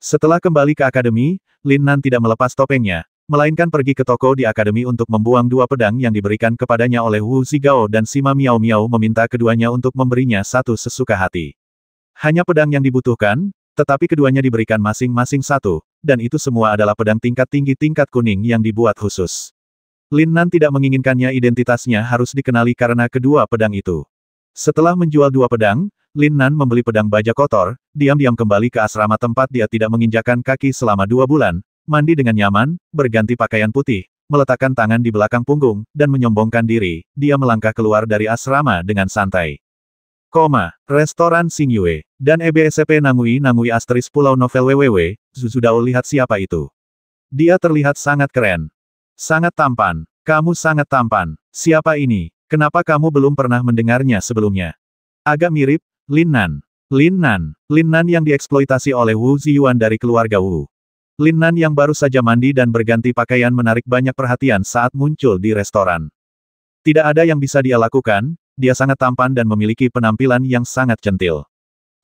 Setelah kembali ke akademi, Lin Nan tidak melepas topengnya, melainkan pergi ke toko di akademi untuk membuang dua pedang yang diberikan kepadanya oleh Wu Zigao dan Sima Miao Miao meminta keduanya untuk memberinya satu sesuka hati. Hanya pedang yang dibutuhkan, tetapi keduanya diberikan masing-masing satu, dan itu semua adalah pedang tingkat tinggi tingkat kuning yang dibuat khusus. Lin Nan tidak menginginkannya identitasnya harus dikenali karena kedua pedang itu. Setelah menjual dua pedang, Lin Nan membeli pedang baja kotor, diam-diam kembali ke asrama tempat dia tidak menginjakan kaki selama 2 bulan, mandi dengan nyaman, berganti pakaian putih, meletakkan tangan di belakang punggung, dan menyombongkan diri, dia melangkah keluar dari asrama dengan santai. Restoran Xingyue, dan EBSP Nangui Asteris Pulau Novel WWW, Zuzudao lihat siapa itu. Dia terlihat sangat keren. Sangat tampan. Kamu sangat tampan. Siapa ini? Kenapa kamu belum pernah mendengarnya sebelumnya? Agak mirip, Lin Nan. Lin Nan yang dieksploitasi oleh Wu Ziyuan dari keluarga Wu. Lin Nan yang baru saja mandi dan berganti pakaian menarik banyak perhatian saat muncul di restoran. Tidak ada yang bisa dia lakukan, dia sangat tampan dan memiliki penampilan yang sangat centil.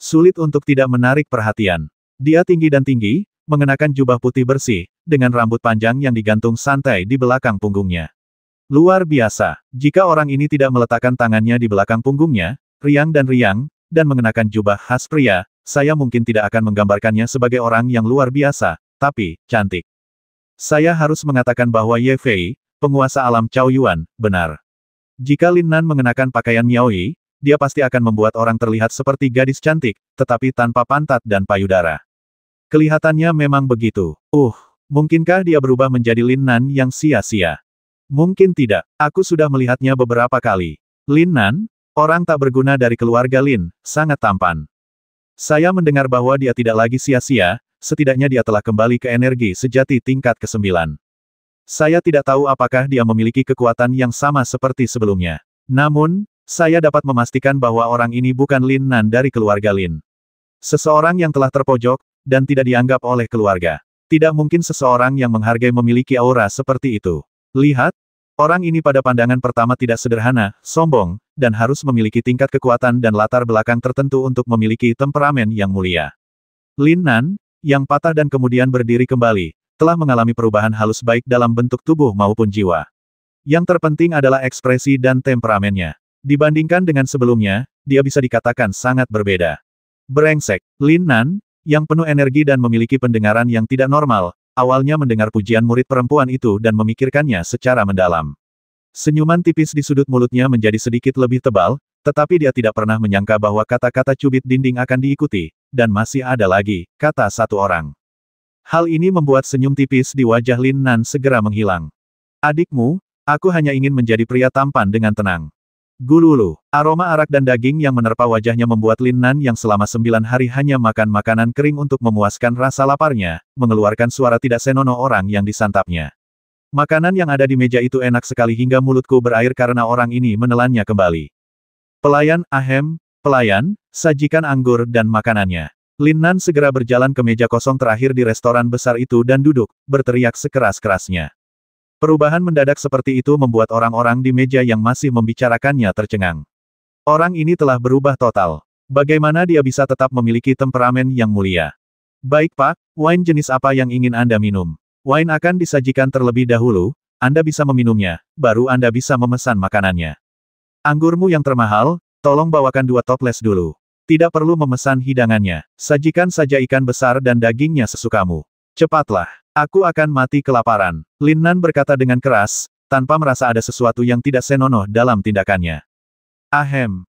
Sulit untuk tidak menarik perhatian. Dia tinggi dan tinggi, mengenakan jubah putih bersih, dengan rambut panjang yang digantung santai di belakang punggungnya. Luar biasa, jika orang ini tidak meletakkan tangannya di belakang punggungnya, riang, dan mengenakan jubah khas pria, saya mungkin tidak akan menggambarkannya sebagai orang yang luar biasa, tapi, cantik. Saya harus mengatakan bahwa Ye Fei, penguasa alam Cao Yuan, benar. Jika Lin Nan mengenakan pakaian Miaoyi, dia pasti akan membuat orang terlihat seperti gadis cantik, tetapi tanpa pantat dan payudara. Kelihatannya memang begitu. Mungkinkah dia berubah menjadi Lin Nan yang sia-sia? Mungkin tidak, aku sudah melihatnya beberapa kali. Lin Nan? Orang tak berguna dari keluarga Lin, sangat tampan. Saya mendengar bahwa dia tidak lagi sia-sia, setidaknya dia telah kembali ke energi sejati tingkat ke-9. Saya tidak tahu apakah dia memiliki kekuatan yang sama seperti sebelumnya. Namun, saya dapat memastikan bahwa orang ini bukan Lin Nan dari keluarga Lin. Seseorang yang telah terpojok, dan tidak dianggap oleh keluarga. Tidak mungkin seseorang yang menghargai memiliki aura seperti itu. Lihat, orang ini pada pandangan pertama tidak sederhana, sombong, dan harus memiliki tingkat kekuatan dan latar belakang tertentu untuk memiliki temperamen yang mulia. Lin Nan, yang patah dan kemudian berdiri kembali, telah mengalami perubahan halus baik dalam bentuk tubuh maupun jiwa. Yang terpenting adalah ekspresi dan temperamennya. Dibandingkan dengan sebelumnya, dia bisa dikatakan sangat berbeda. Brengsek, Lin Nan, yang penuh energi dan memiliki pendengaran yang tidak normal, awalnya mendengar pujian murid perempuan itu dan memikirkannya secara mendalam. Senyuman tipis di sudut mulutnya menjadi sedikit lebih tebal, tetapi dia tidak pernah menyangka bahwa kata-kata cubit dinding akan diikuti, dan masih ada lagi, kata satu orang. Hal ini membuat senyum tipis di wajah Lin Nan segera menghilang. Adikmu, aku hanya ingin menjadi pria tampan dengan tenang. Gululu, aroma arak dan daging yang menerpa wajahnya membuat Lin Nan yang selama 9 hari hanya makan makanan kering untuk memuaskan rasa laparnya, mengeluarkan suara tidak senonoh orang yang disantapnya. Makanan yang ada di meja itu enak sekali hingga mulutku berair karena orang ini menelannya kembali. Pelayan, pelayan, sajikan anggur dan makanannya. Lin Nan segera berjalan ke meja kosong terakhir di restoran besar itu dan duduk, berteriak sekeras-kerasnya. Perubahan mendadak seperti itu membuat orang-orang di meja yang masih membicarakannya tercengang. Orang ini telah berubah total. Bagaimana dia bisa tetap memiliki temperamen yang mulia? Baik Pak, wine jenis apa yang ingin Anda minum? Wine akan disajikan terlebih dahulu, Anda bisa meminumnya, baru Anda bisa memesan makanannya. Anggurmu yang termahal, tolong bawakan 2 toples dulu. Tidak perlu memesan hidangannya, sajikan saja ikan besar dan dagingnya sesukamu. Cepatlah, aku akan mati kelaparan. Lin Nan berkata dengan keras, tanpa merasa ada sesuatu yang tidak senonoh dalam tindakannya.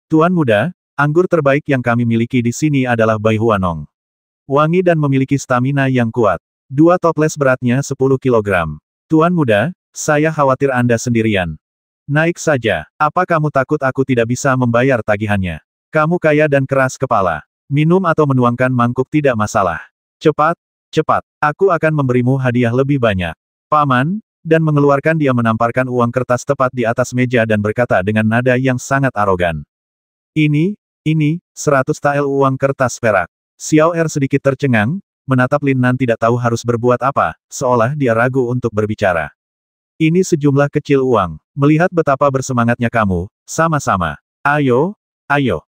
Tuan muda, anggur terbaik yang kami miliki di sini adalah Bai Huanong. Wangi dan memiliki stamina yang kuat. 2 toples beratnya 10 kilogram. Tuan muda, saya khawatir Anda sendirian. Naik saja, apa kamu takut aku tidak bisa membayar tagihannya? Kamu kaya dan keras kepala. Minum atau menuangkan mangkuk tidak masalah. Cepat, aku akan memberimu hadiah lebih banyak. Paman, dan mengeluarkan dia menamparkan uang kertas tepat di atas meja dan berkata dengan nada yang sangat arogan. Ini, 100 tael uang kertas perak. Xiao Er sedikit tercengang, menatap Lin Nan tidak tahu harus berbuat apa, seolah dia ragu untuk berbicara. Ini sejumlah kecil uang, melihat betapa bersemangatnya kamu, sama-sama. Ayo,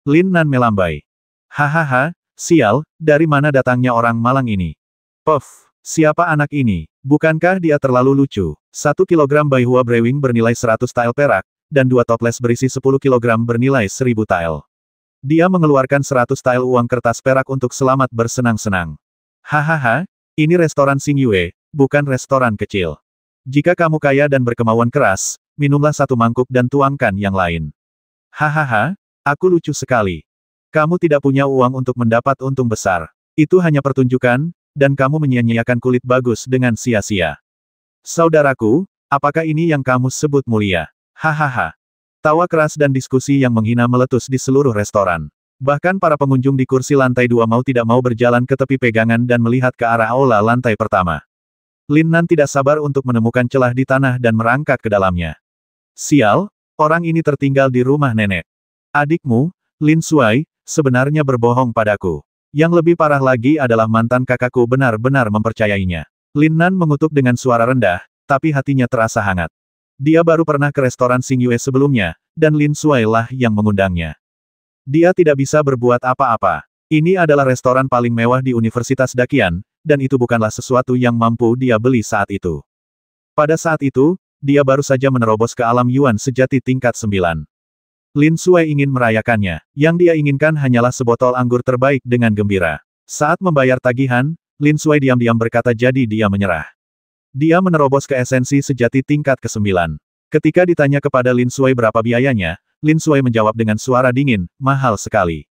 Lin Nan melambai. Hahaha, sial, dari mana datangnya orang malang ini? Siapa anak ini? Bukankah dia terlalu lucu? 1 kilogram Baihua Brewing bernilai 100 tael perak, dan 2 toples berisi 10 kilogram bernilai 1000 tael. Dia mengeluarkan 100 tael uang kertas perak untuk selamat bersenang-senang. Hahaha, ini restoran Xing Yue, bukan restoran kecil. Jika kamu kaya dan berkemauan keras, minumlah 1 mangkuk dan tuangkan yang lain. Hahaha, aku lucu sekali. Kamu tidak punya uang untuk mendapat untung besar. Itu hanya pertunjukan, dan kamu menyia-nyiakan kulit bagus dengan sia-sia. Saudaraku, apakah ini yang kamu sebut mulia? Hahaha. Tawa keras dan diskusi yang menghina meletus di seluruh restoran. Bahkan para pengunjung di kursi lantai 2 mau tidak mau berjalan ke tepi pegangan dan melihat ke arah aula lantai pertama. Lin Nan tidak sabar untuk menemukan celah di tanah dan merangkak ke dalamnya. Sial, orang ini tertinggal di rumah nenek. Adikmu, Lin Suai, sebenarnya berbohong padaku. Yang lebih parah lagi adalah mantan kakakku benar-benar mempercayainya. Lin Nan mengutuk dengan suara rendah, tapi hatinya terasa hangat. Dia baru pernah ke restoran Xing Yue sebelumnya, dan Lin Suai lah yang mengundangnya. Dia tidak bisa berbuat apa-apa. Ini adalah restoran paling mewah di Universitas Dakian, dan itu bukanlah sesuatu yang mampu dia beli saat itu. Pada saat itu, dia baru saja menerobos ke alam Yuan sejati tingkat 9. Lin Suai ingin merayakannya. Yang dia inginkan hanyalah sebotol anggur terbaik dengan gembira. Saat membayar tagihan, Lin Suai diam-diam berkata jadi dia menyerah. Dia menerobos ke esensi sejati tingkat ke-9. Ketika ditanya kepada Lin Suai berapa biayanya, Lin Suai menjawab dengan suara dingin, mahal sekali.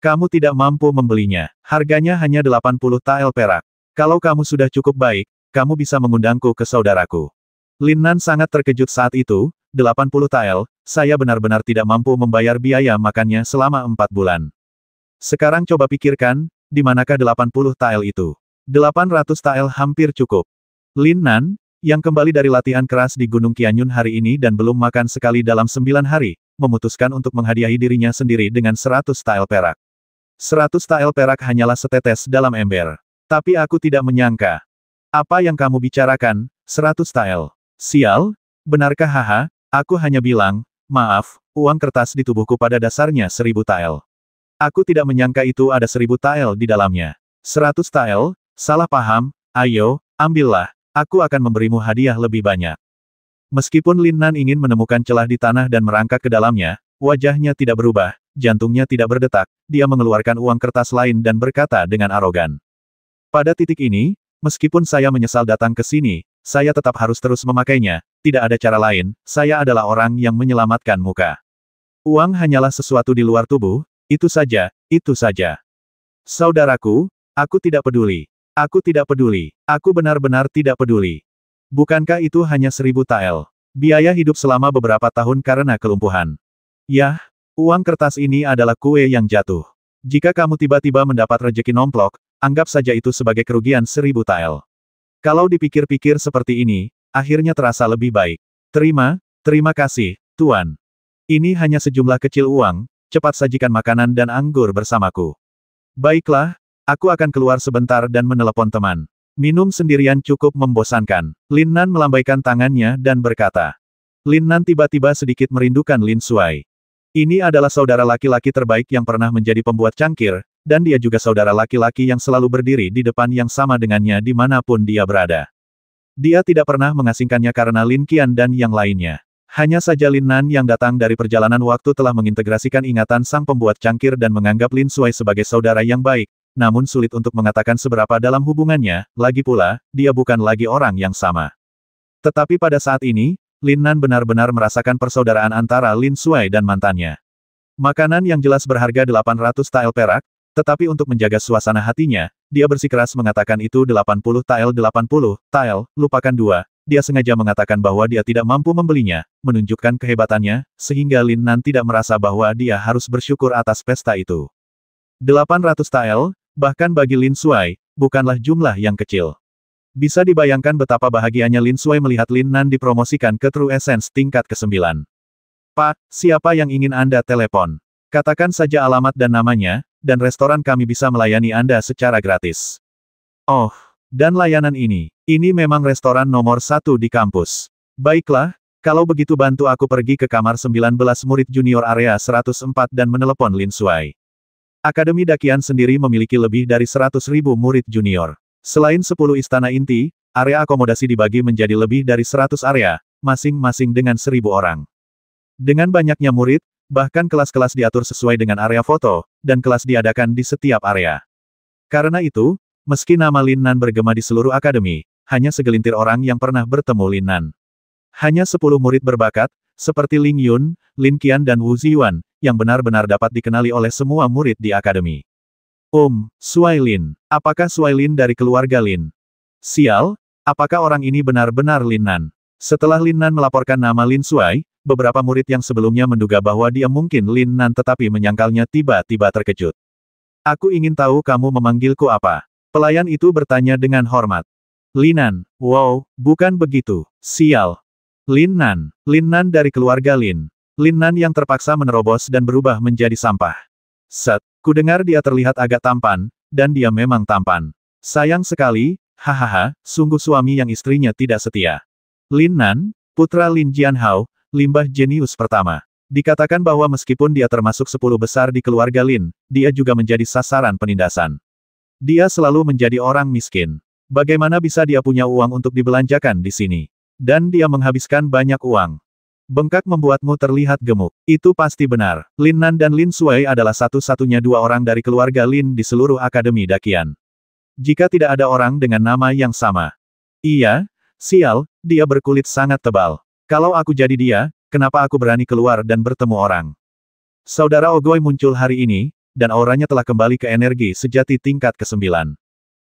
Kamu tidak mampu membelinya. Harganya hanya 80 tael perak. Kalau kamu sudah cukup baik, kamu bisa mengundangku ke saudaraku. Lin Nan sangat terkejut saat itu, 80 tael, saya benar-benar tidak mampu membayar biaya makannya selama 4 bulan. Sekarang coba pikirkan, di manakah 80 tael itu? 800 tael hampir cukup. Lin Nan, yang kembali dari latihan keras di Gunung Qianyun hari ini dan belum makan sekali dalam 9 hari, memutuskan untuk menghadiahi dirinya sendiri dengan 100 tael perak. 100 tael perak hanyalah setetes dalam ember. Tapi aku tidak menyangka. Apa yang kamu bicarakan, 100 tael? Sial? Benarkah haha? Aku hanya bilang, maaf, uang kertas di tubuhku pada dasarnya 1000 tael. Aku tidak menyangka itu ada 1000 tael di dalamnya. 100 tael? Salah paham, ayo, ambillah, aku akan memberimu hadiah lebih banyak. Meskipun Lin Nan ingin menemukan celah di tanah dan merangkak ke dalamnya, wajahnya tidak berubah, jantungnya tidak berdetak, dia mengeluarkan uang kertas lain dan berkata dengan arogan. Pada titik ini, meskipun saya menyesal datang ke sini, saya tetap harus terus memakainya, tidak ada cara lain, saya adalah orang yang menyelamatkan muka. Uang hanyalah sesuatu di luar tubuh, itu saja, itu saja. Saudaraku, aku tidak peduli. Aku tidak peduli. Aku benar-benar tidak peduli. Bukankah itu hanya 1000 tael? Biaya hidup selama beberapa tahun karena kelumpuhan. Yah, uang kertas ini adalah kue yang jatuh. Jika kamu tiba-tiba mendapat rejeki nomplok, anggap saja itu sebagai kerugian 1000 tael. Kalau dipikir-pikir seperti ini, akhirnya terasa lebih baik. Terima kasih, Tuan. Ini hanya sejumlah kecil uang, cepat sajikan makanan dan anggur bersamaku. Baiklah, aku akan keluar sebentar dan menelepon teman. Minum sendirian cukup membosankan. Lin Nan melambaikan tangannya dan berkata. Lin Nan tiba-tiba sedikit merindukan Lin Suai. Ini adalah saudara laki-laki terbaik yang pernah menjadi pembuat cangkir, dan dia juga saudara laki-laki yang selalu berdiri di depan yang sama dengannya dimanapun dia berada. Dia tidak pernah mengasingkannya karena Lin Qian dan yang lainnya. Hanya saja Lin Nan yang datang dari perjalanan waktu telah mengintegrasikan ingatan sang pembuat cangkir dan menganggap Lin Suai sebagai saudara yang baik, namun sulit untuk mengatakan seberapa dalam hubungannya, lagi pula, dia bukan lagi orang yang sama. Tetapi pada saat ini, Lin Nan benar-benar merasakan persaudaraan antara Lin Suai dan mantannya. Makanan yang jelas berharga 800 tael perak, tetapi untuk menjaga suasana hatinya, dia bersikeras mengatakan itu 80 tael, lupakan 2, dia sengaja mengatakan bahwa dia tidak mampu membelinya, menunjukkan kehebatannya, sehingga Lin Nan tidak merasa bahwa dia harus bersyukur atas pesta itu. 800 tael, bahkan bagi Lin Suai, bukanlah jumlah yang kecil. Bisa dibayangkan betapa bahagianya Lin Suai melihat Lin Nan dipromosikan ke True Essence tingkat ke-9. Pak, siapa yang ingin Anda telepon? Katakan saja alamat dan namanya, dan restoran kami bisa melayani Anda secara gratis. Oh, dan layanan ini memang restoran nomor 1 di kampus. Baiklah, kalau begitu bantu aku pergi ke kamar 19 murid junior area 104 dan menelepon Lin Suai. Akademi Dakian sendiri memiliki lebih dari 100.000 murid junior. Selain 10 istana inti, area akomodasi dibagi menjadi lebih dari 100 area, masing-masing dengan 1.000 orang. Dengan banyaknya murid, bahkan kelas-kelas diatur sesuai dengan area foto, dan kelas diadakan di setiap area. Karena itu, meski nama Lin Nan bergema di seluruh akademi, hanya segelintir orang yang pernah bertemu Lin Nan. Hanya 10 murid berbakat, seperti Ling Yun, Lin Qian dan Wu Ziyuan, yang benar-benar dapat dikenali oleh semua murid di akademi. Shuai Lin. Apakah Shuai Lin dari keluarga Lin? Sial, apakah orang ini benar-benar Lin Nan? Setelah Lin Nan melaporkan nama Lin Shuai, beberapa murid yang sebelumnya menduga bahwa dia mungkin Lin Nan tetapi menyangkalnya tiba-tiba terkejut. Aku ingin tahu kamu memanggilku apa? Pelayan itu bertanya dengan hormat. Lin Nan. Wow, bukan begitu. Sial. Lin Nan dari keluarga Lin. Lin Nan yang terpaksa menerobos dan berubah menjadi sampah. Kudengar dia terlihat agak tampan, dan dia memang tampan. Sayang sekali, hahaha, sungguh suami yang istrinya tidak setia. Lin Nan, putra Lin Jianhao, limbah jenius pertama. Dikatakan bahwa meskipun dia termasuk 10 besar di keluarga Lin, dia juga menjadi sasaran penindasan. Dia selalu menjadi orang miskin. Bagaimana bisa dia punya uang untuk dibelanjakan di sini? Dan dia menghabiskan banyak uang. Bengkak membuatmu terlihat gemuk. Itu pasti benar. Lin Nan dan Lin Shuai adalah satu-satunya 2 orang dari keluarga Lin di seluruh akademi Dakian. Jika tidak ada orang dengan nama yang sama. Iya, sial, dia berkulit sangat tebal. Kalau aku jadi dia, kenapa aku berani keluar dan bertemu orang? Saudara Ogoi muncul hari ini, dan auranya telah kembali ke energi sejati tingkat ke-9.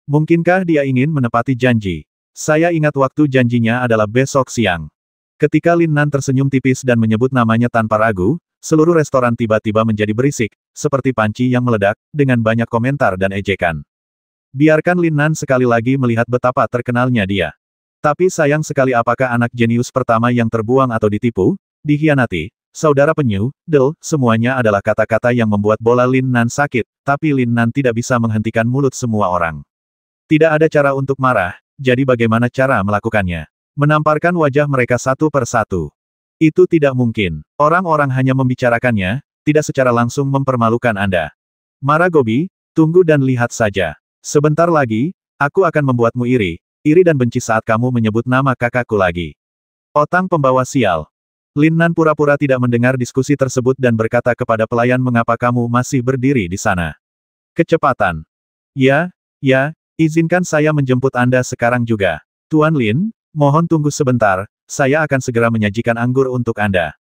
Mungkinkah dia ingin menepati janji? Saya ingat waktu janjinya adalah besok siang. Ketika Lin Nan tersenyum tipis dan menyebut namanya tanpa ragu, seluruh restoran tiba-tiba menjadi berisik, seperti panci yang meledak, dengan banyak komentar dan ejekan. Biarkan Lin Nan sekali lagi melihat betapa terkenalnya dia. Tapi sayang sekali apakah anak jenius pertama yang terbuang atau ditipu, dikhianati, saudara penyu, semuanya adalah kata-kata yang membuat bola Lin Nan sakit, tapi Lin Nan tidak bisa menghentikan mulut semua orang. Tidak ada cara untuk marah, jadi bagaimana cara melakukannya? Menamparkan wajah mereka satu per satu. Itu tidak mungkin. Orang-orang hanya membicarakannya, tidak secara langsung mempermalukan Anda. Mara Gobi, tunggu dan lihat saja. Sebentar lagi, aku akan membuatmu iri dan benci saat kamu menyebut nama kakakku lagi. Otang pembawa sial. Lin Nan pura-pura tidak mendengar diskusi tersebut dan berkata kepada pelayan mengapa kamu masih berdiri di sana. Kecepatan. Ya, izinkan saya menjemput Anda sekarang juga. Tuan Lin, mohon tunggu sebentar, saya akan segera menyajikan anggur untuk Anda.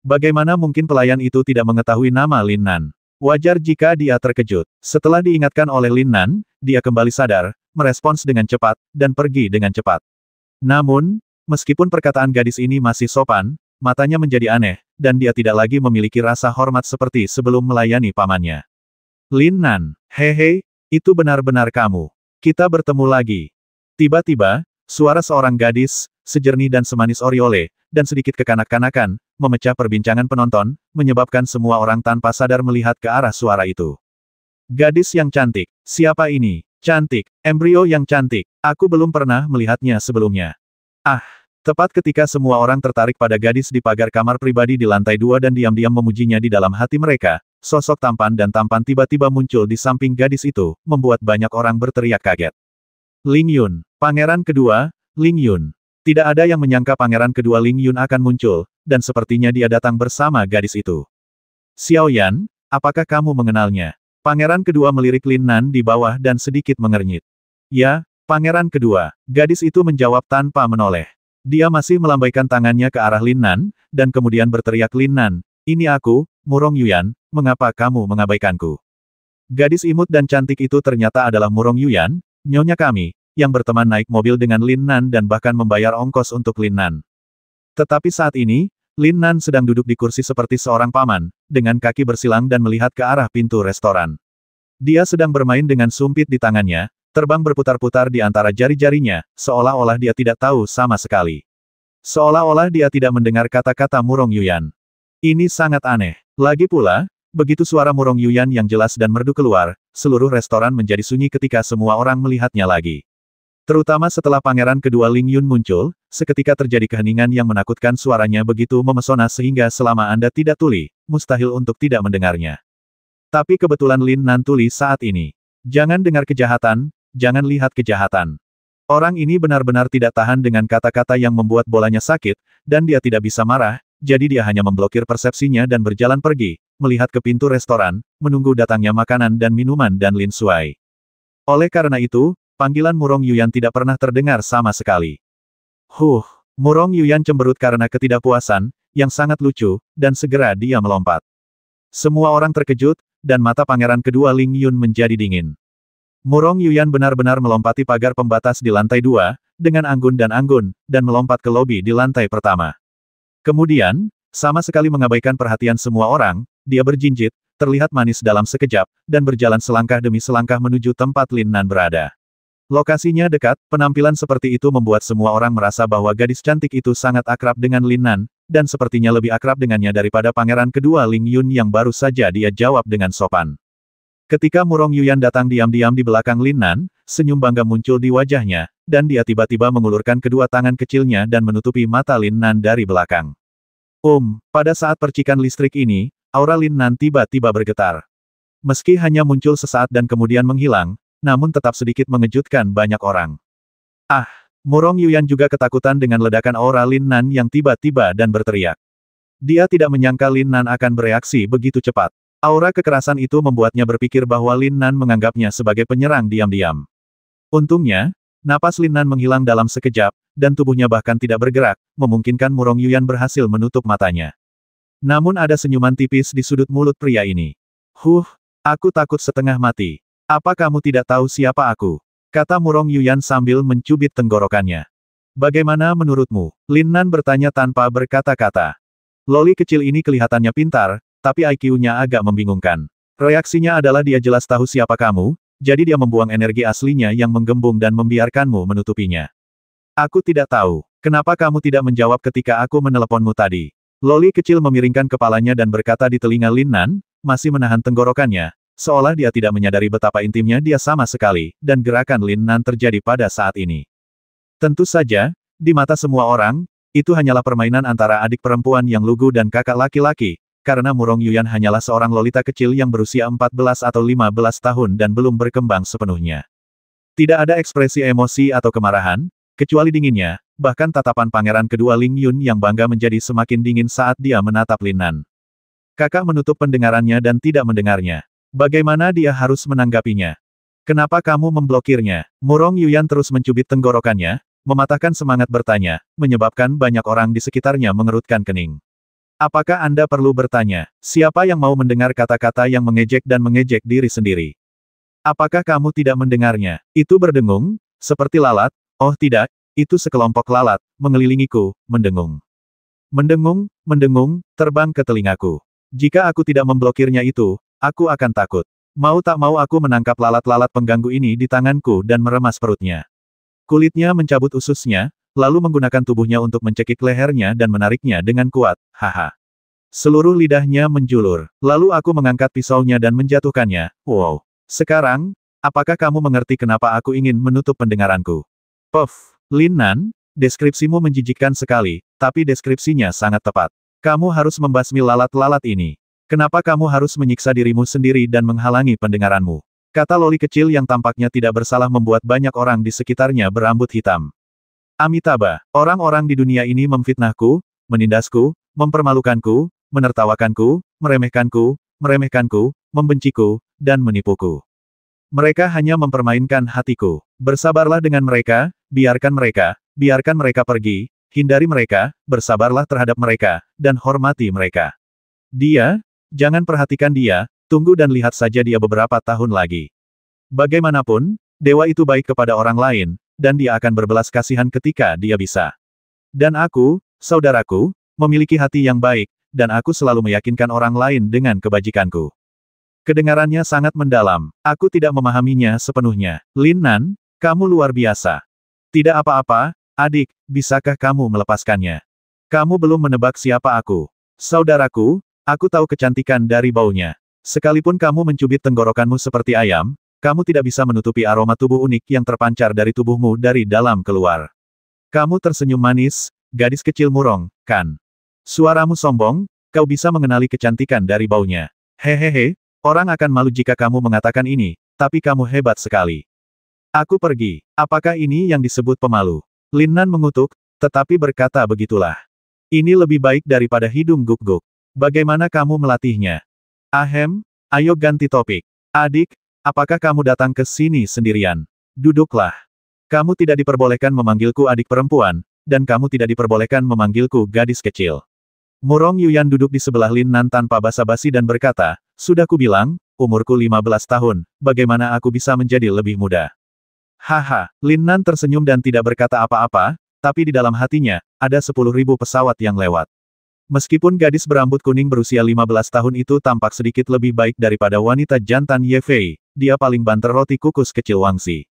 Bagaimana mungkin pelayan itu tidak mengetahui nama Lin Nan? Wajar jika dia terkejut. Setelah diingatkan oleh Lin Nan, dia kembali sadar, merespons dengan cepat, dan pergi dengan cepat. Namun, meskipun perkataan gadis ini masih sopan, matanya menjadi aneh, dan dia tidak lagi memiliki rasa hormat seperti sebelum melayani pamannya. Lin Nan, hehe, itu benar-benar kamu. Kita bertemu lagi. Tiba-tiba, suara seorang gadis, sejernih dan semanis Oriole, dan sedikit kekanak-kanakan, memecah perbincangan penonton, menyebabkan semua orang tanpa sadar melihat ke arah suara itu. Gadis yang cantik. Siapa ini? Cantik. Embrio yang cantik. Aku belum pernah melihatnya sebelumnya. Tepat ketika semua orang tertarik pada gadis di pagar kamar pribadi di lantai 2 dan diam-diam memujinya di dalam hati mereka, sosok tampan tiba-tiba muncul di samping gadis itu, membuat banyak orang berteriak kaget. Ling Yun. Pangeran kedua, Ling Yun. Tidak ada yang menyangka pangeran kedua Ling Yun akan muncul, dan sepertinya dia datang bersama gadis itu. Xiao Yan, apakah kamu mengenalnya? Pangeran kedua melirik Lin Nan di bawah dan sedikit mengernyit. Ya, pangeran kedua. Gadis itu menjawab tanpa menoleh. Dia masih melambaikan tangannya ke arah Lin Nan, dan kemudian berteriak Lin Nan, ini aku, Murong Yuyan, mengapa kamu mengabaikanku? Gadis imut dan cantik itu ternyata adalah Murong Yuyan, nyonya kami, yang berteman naik mobil dengan Lin Nan dan bahkan membayar ongkos untuk Lin Nan. Tetapi saat ini, Lin Nan sedang duduk di kursi seperti seorang paman, dengan kaki bersilang dan melihat ke arah pintu restoran. Dia sedang bermain dengan sumpit di tangannya, terbang berputar-putar di antara jari-jarinya, seolah-olah dia tidak tahu sama sekali. Seolah-olah dia tidak mendengar kata-kata Murong Yuyan. Ini sangat aneh. Lagi pula, begitu suara Murong Yuyan yang jelas dan merdu keluar, seluruh restoran menjadi sunyi ketika semua orang melihatnya lagi. Terutama setelah pangeran kedua Ling Yun muncul, seketika terjadi keheningan yang menakutkan suaranya begitu memesona sehingga selama Anda tidak tuli, mustahil untuk tidak mendengarnya. Tapi kebetulan Lin Nan tuli saat ini. Jangan dengar kejahatan, jangan lihat kejahatan. Orang ini benar-benar tidak tahan dengan kata-kata yang membuat bolanya sakit, dan dia tidak bisa marah, jadi dia hanya memblokir persepsinya dan berjalan pergi, melihat ke pintu restoran, menunggu datangnya makanan dan minuman dan Lin Suai. Oleh karena itu, panggilan Murong Yuyan tidak pernah terdengar sama sekali. Murong Yuyan cemberut karena ketidakpuasan, yang sangat lucu, dan segera dia melompat. Semua orang terkejut, dan mata pangeran kedua Ling Yun menjadi dingin. Murong Yuyan benar-benar melompati pagar pembatas di lantai 2, dengan anggun, dan melompat ke lobi di lantai pertama. Kemudian, sama sekali mengabaikan perhatian semua orang, dia berjinjit, terlihat manis dalam sekejap, dan berjalan selangkah demi selangkah menuju tempat Lin Nan berada. Lokasinya dekat, penampilan seperti itu membuat semua orang merasa bahwa gadis cantik itu sangat akrab dengan Lin Nan, dan sepertinya lebih akrab dengannya daripada pangeran kedua Ling Yun yang baru saja dia jawab dengan sopan. Ketika Murong Yuyan datang diam-diam di belakang Lin Nan, senyum bangga muncul di wajahnya, dan dia tiba-tiba mengulurkan kedua tangan kecilnya dan menutupi mata Lin Nan dari belakang. Pada saat percikan listrik ini, aura Lin Nan tiba-tiba bergetar. Meski hanya muncul sesaat dan kemudian menghilang, namun tetap sedikit mengejutkan banyak orang. Murong Yuyan juga ketakutan dengan ledakan aura Lin Nan yang tiba-tiba dan berteriak. Dia tidak menyangka Lin Nan akan bereaksi begitu cepat. Aura kekerasan itu membuatnya berpikir bahwa Lin Nan menganggapnya sebagai penyerang diam-diam. Untungnya, napas Lin Nan menghilang dalam sekejap, dan tubuhnya bahkan tidak bergerak, memungkinkan Murong Yuyan berhasil menutup matanya. Namun ada senyuman tipis di sudut mulut pria ini. Aku takut setengah mati. Apa kamu tidak tahu siapa aku? Kata Murong Yuyan sambil mencubit tenggorokannya. Bagaimana menurutmu? Lin Nan bertanya tanpa berkata-kata. Loli kecil ini kelihatannya pintar, tapi IQ-nya agak membingungkan. Reaksinya adalah dia jelas tahu siapa kamu, jadi dia membuang energi aslinya yang menggembung dan membiarkanmu menutupinya. Aku tidak tahu, kenapa kamu tidak menjawab ketika aku meneleponmu tadi. Loli kecil memiringkan kepalanya dan berkata di telinga Lin Nan, masih menahan tenggorokannya, seolah dia tidak menyadari betapa intimnya dia sama sekali, dan gerakan Lin Nan terjadi pada saat ini. Tentu saja, di mata semua orang, itu hanyalah permainan antara adik perempuan yang lugu dan kakak laki-laki, karena Murong Yuyan hanyalah seorang lolita kecil yang berusia 14 atau 15 tahun dan belum berkembang sepenuhnya. Tidak ada ekspresi emosi atau kemarahan, kecuali dinginnya, bahkan tatapan pangeran kedua Ling Yun yang bangga menjadi semakin dingin saat dia menatap Lin Nan. Kakak menutup pendengarannya dan tidak mendengarnya. Bagaimana dia harus menanggapinya? Kenapa kamu memblokirnya? Murong Yuyan terus mencubit tenggorokannya, mematahkan semangat bertanya, menyebabkan banyak orang di sekitarnya mengerutkan kening. Apakah Anda perlu bertanya, siapa yang mau mendengar kata-kata yang mengejek dan mengejek diri sendiri? Apakah kamu tidak mendengarnya? Itu berdengung, seperti lalat, oh tidak, itu sekelompok lalat, mengelilingiku, mendengung. Mendengung, terbang ke telingaku. Jika aku tidak memblokirnya itu, aku akan takut. Mau tak mau aku menangkap lalat-lalat pengganggu ini di tanganku dan meremas perutnya. Kulitnya mencabut ususnya, lalu menggunakan tubuhnya untuk mencekik lehernya dan menariknya dengan kuat, haha. Seluruh lidahnya menjulur, lalu aku mengangkat pisaunya dan menjatuhkannya, wow. Sekarang, apakah kamu mengerti kenapa aku ingin menutup pendengaranku? Lin Nan, deskripsimu menjijikkan sekali, tapi deskripsinya sangat tepat. Kamu harus membasmi lalat-lalat ini. Kenapa kamu harus menyiksa dirimu sendiri dan menghalangi pendengaranmu? Kata Loli kecil yang tampaknya tidak bersalah membuat banyak orang di sekitarnya berambut hitam. Amitabha, orang-orang di dunia ini memfitnahku, menindasku, mempermalukanku, menertawakanku, meremehkanku, membenciku, dan menipuku. Mereka hanya mempermainkan hatiku. Bersabarlah dengan mereka, biarkan mereka pergi, hindari mereka, bersabarlah terhadap mereka, dan hormati mereka. Jangan perhatikan dia, tunggu dan lihat saja dia beberapa tahun lagi. Bagaimanapun, dewa itu baik kepada orang lain, dan dia akan berbelas kasihan ketika dia bisa. Dan aku, saudaraku, memiliki hati yang baik, dan aku selalu meyakinkan orang lain dengan kebajikanku. Kedengarannya sangat mendalam, aku tidak memahaminya sepenuhnya. Lin Nan, kamu luar biasa. Tidak apa-apa, adik, bisakah kamu melepaskannya? Kamu belum menebak siapa aku. Saudaraku, aku tahu kecantikan dari baunya. Sekalipun kamu mencubit tenggorokanmu seperti ayam, kamu tidak bisa menutupi aroma tubuh unik yang terpancar dari tubuhmu dari dalam keluar. Kamu tersenyum manis, gadis kecil murong, kan? Suaramu sombong, kau bisa mengenali kecantikan dari baunya. Hehehe, orang akan malu jika kamu mengatakan ini, tapi kamu hebat sekali. Aku pergi. Apakah ini yang disebut pemalu? Lin Nan mengutuk, tetapi berkata begitulah. Ini lebih baik daripada hidung guk-guk. Bagaimana kamu melatihnya? Ahem, ayo ganti topik. Adik, apakah kamu datang ke sini sendirian? Duduklah. Kamu tidak diperbolehkan memanggilku adik perempuan, dan kamu tidak diperbolehkan memanggilku gadis kecil. Murong Yuyan duduk di sebelah Lin Nan tanpa basa-basi dan berkata, sudah kubilang, umurku 15 tahun, bagaimana aku bisa menjadi lebih muda? Haha, Lin Nan tersenyum dan tidak berkata apa-apa, tapi di dalam hatinya, ada 10.000 pesawat yang lewat. Meskipun gadis berambut kuning berusia 15 tahun itu tampak sedikit lebih baik daripada wanita jantan Ye Fei, dia paling banter roti kukus kecil Wangxi.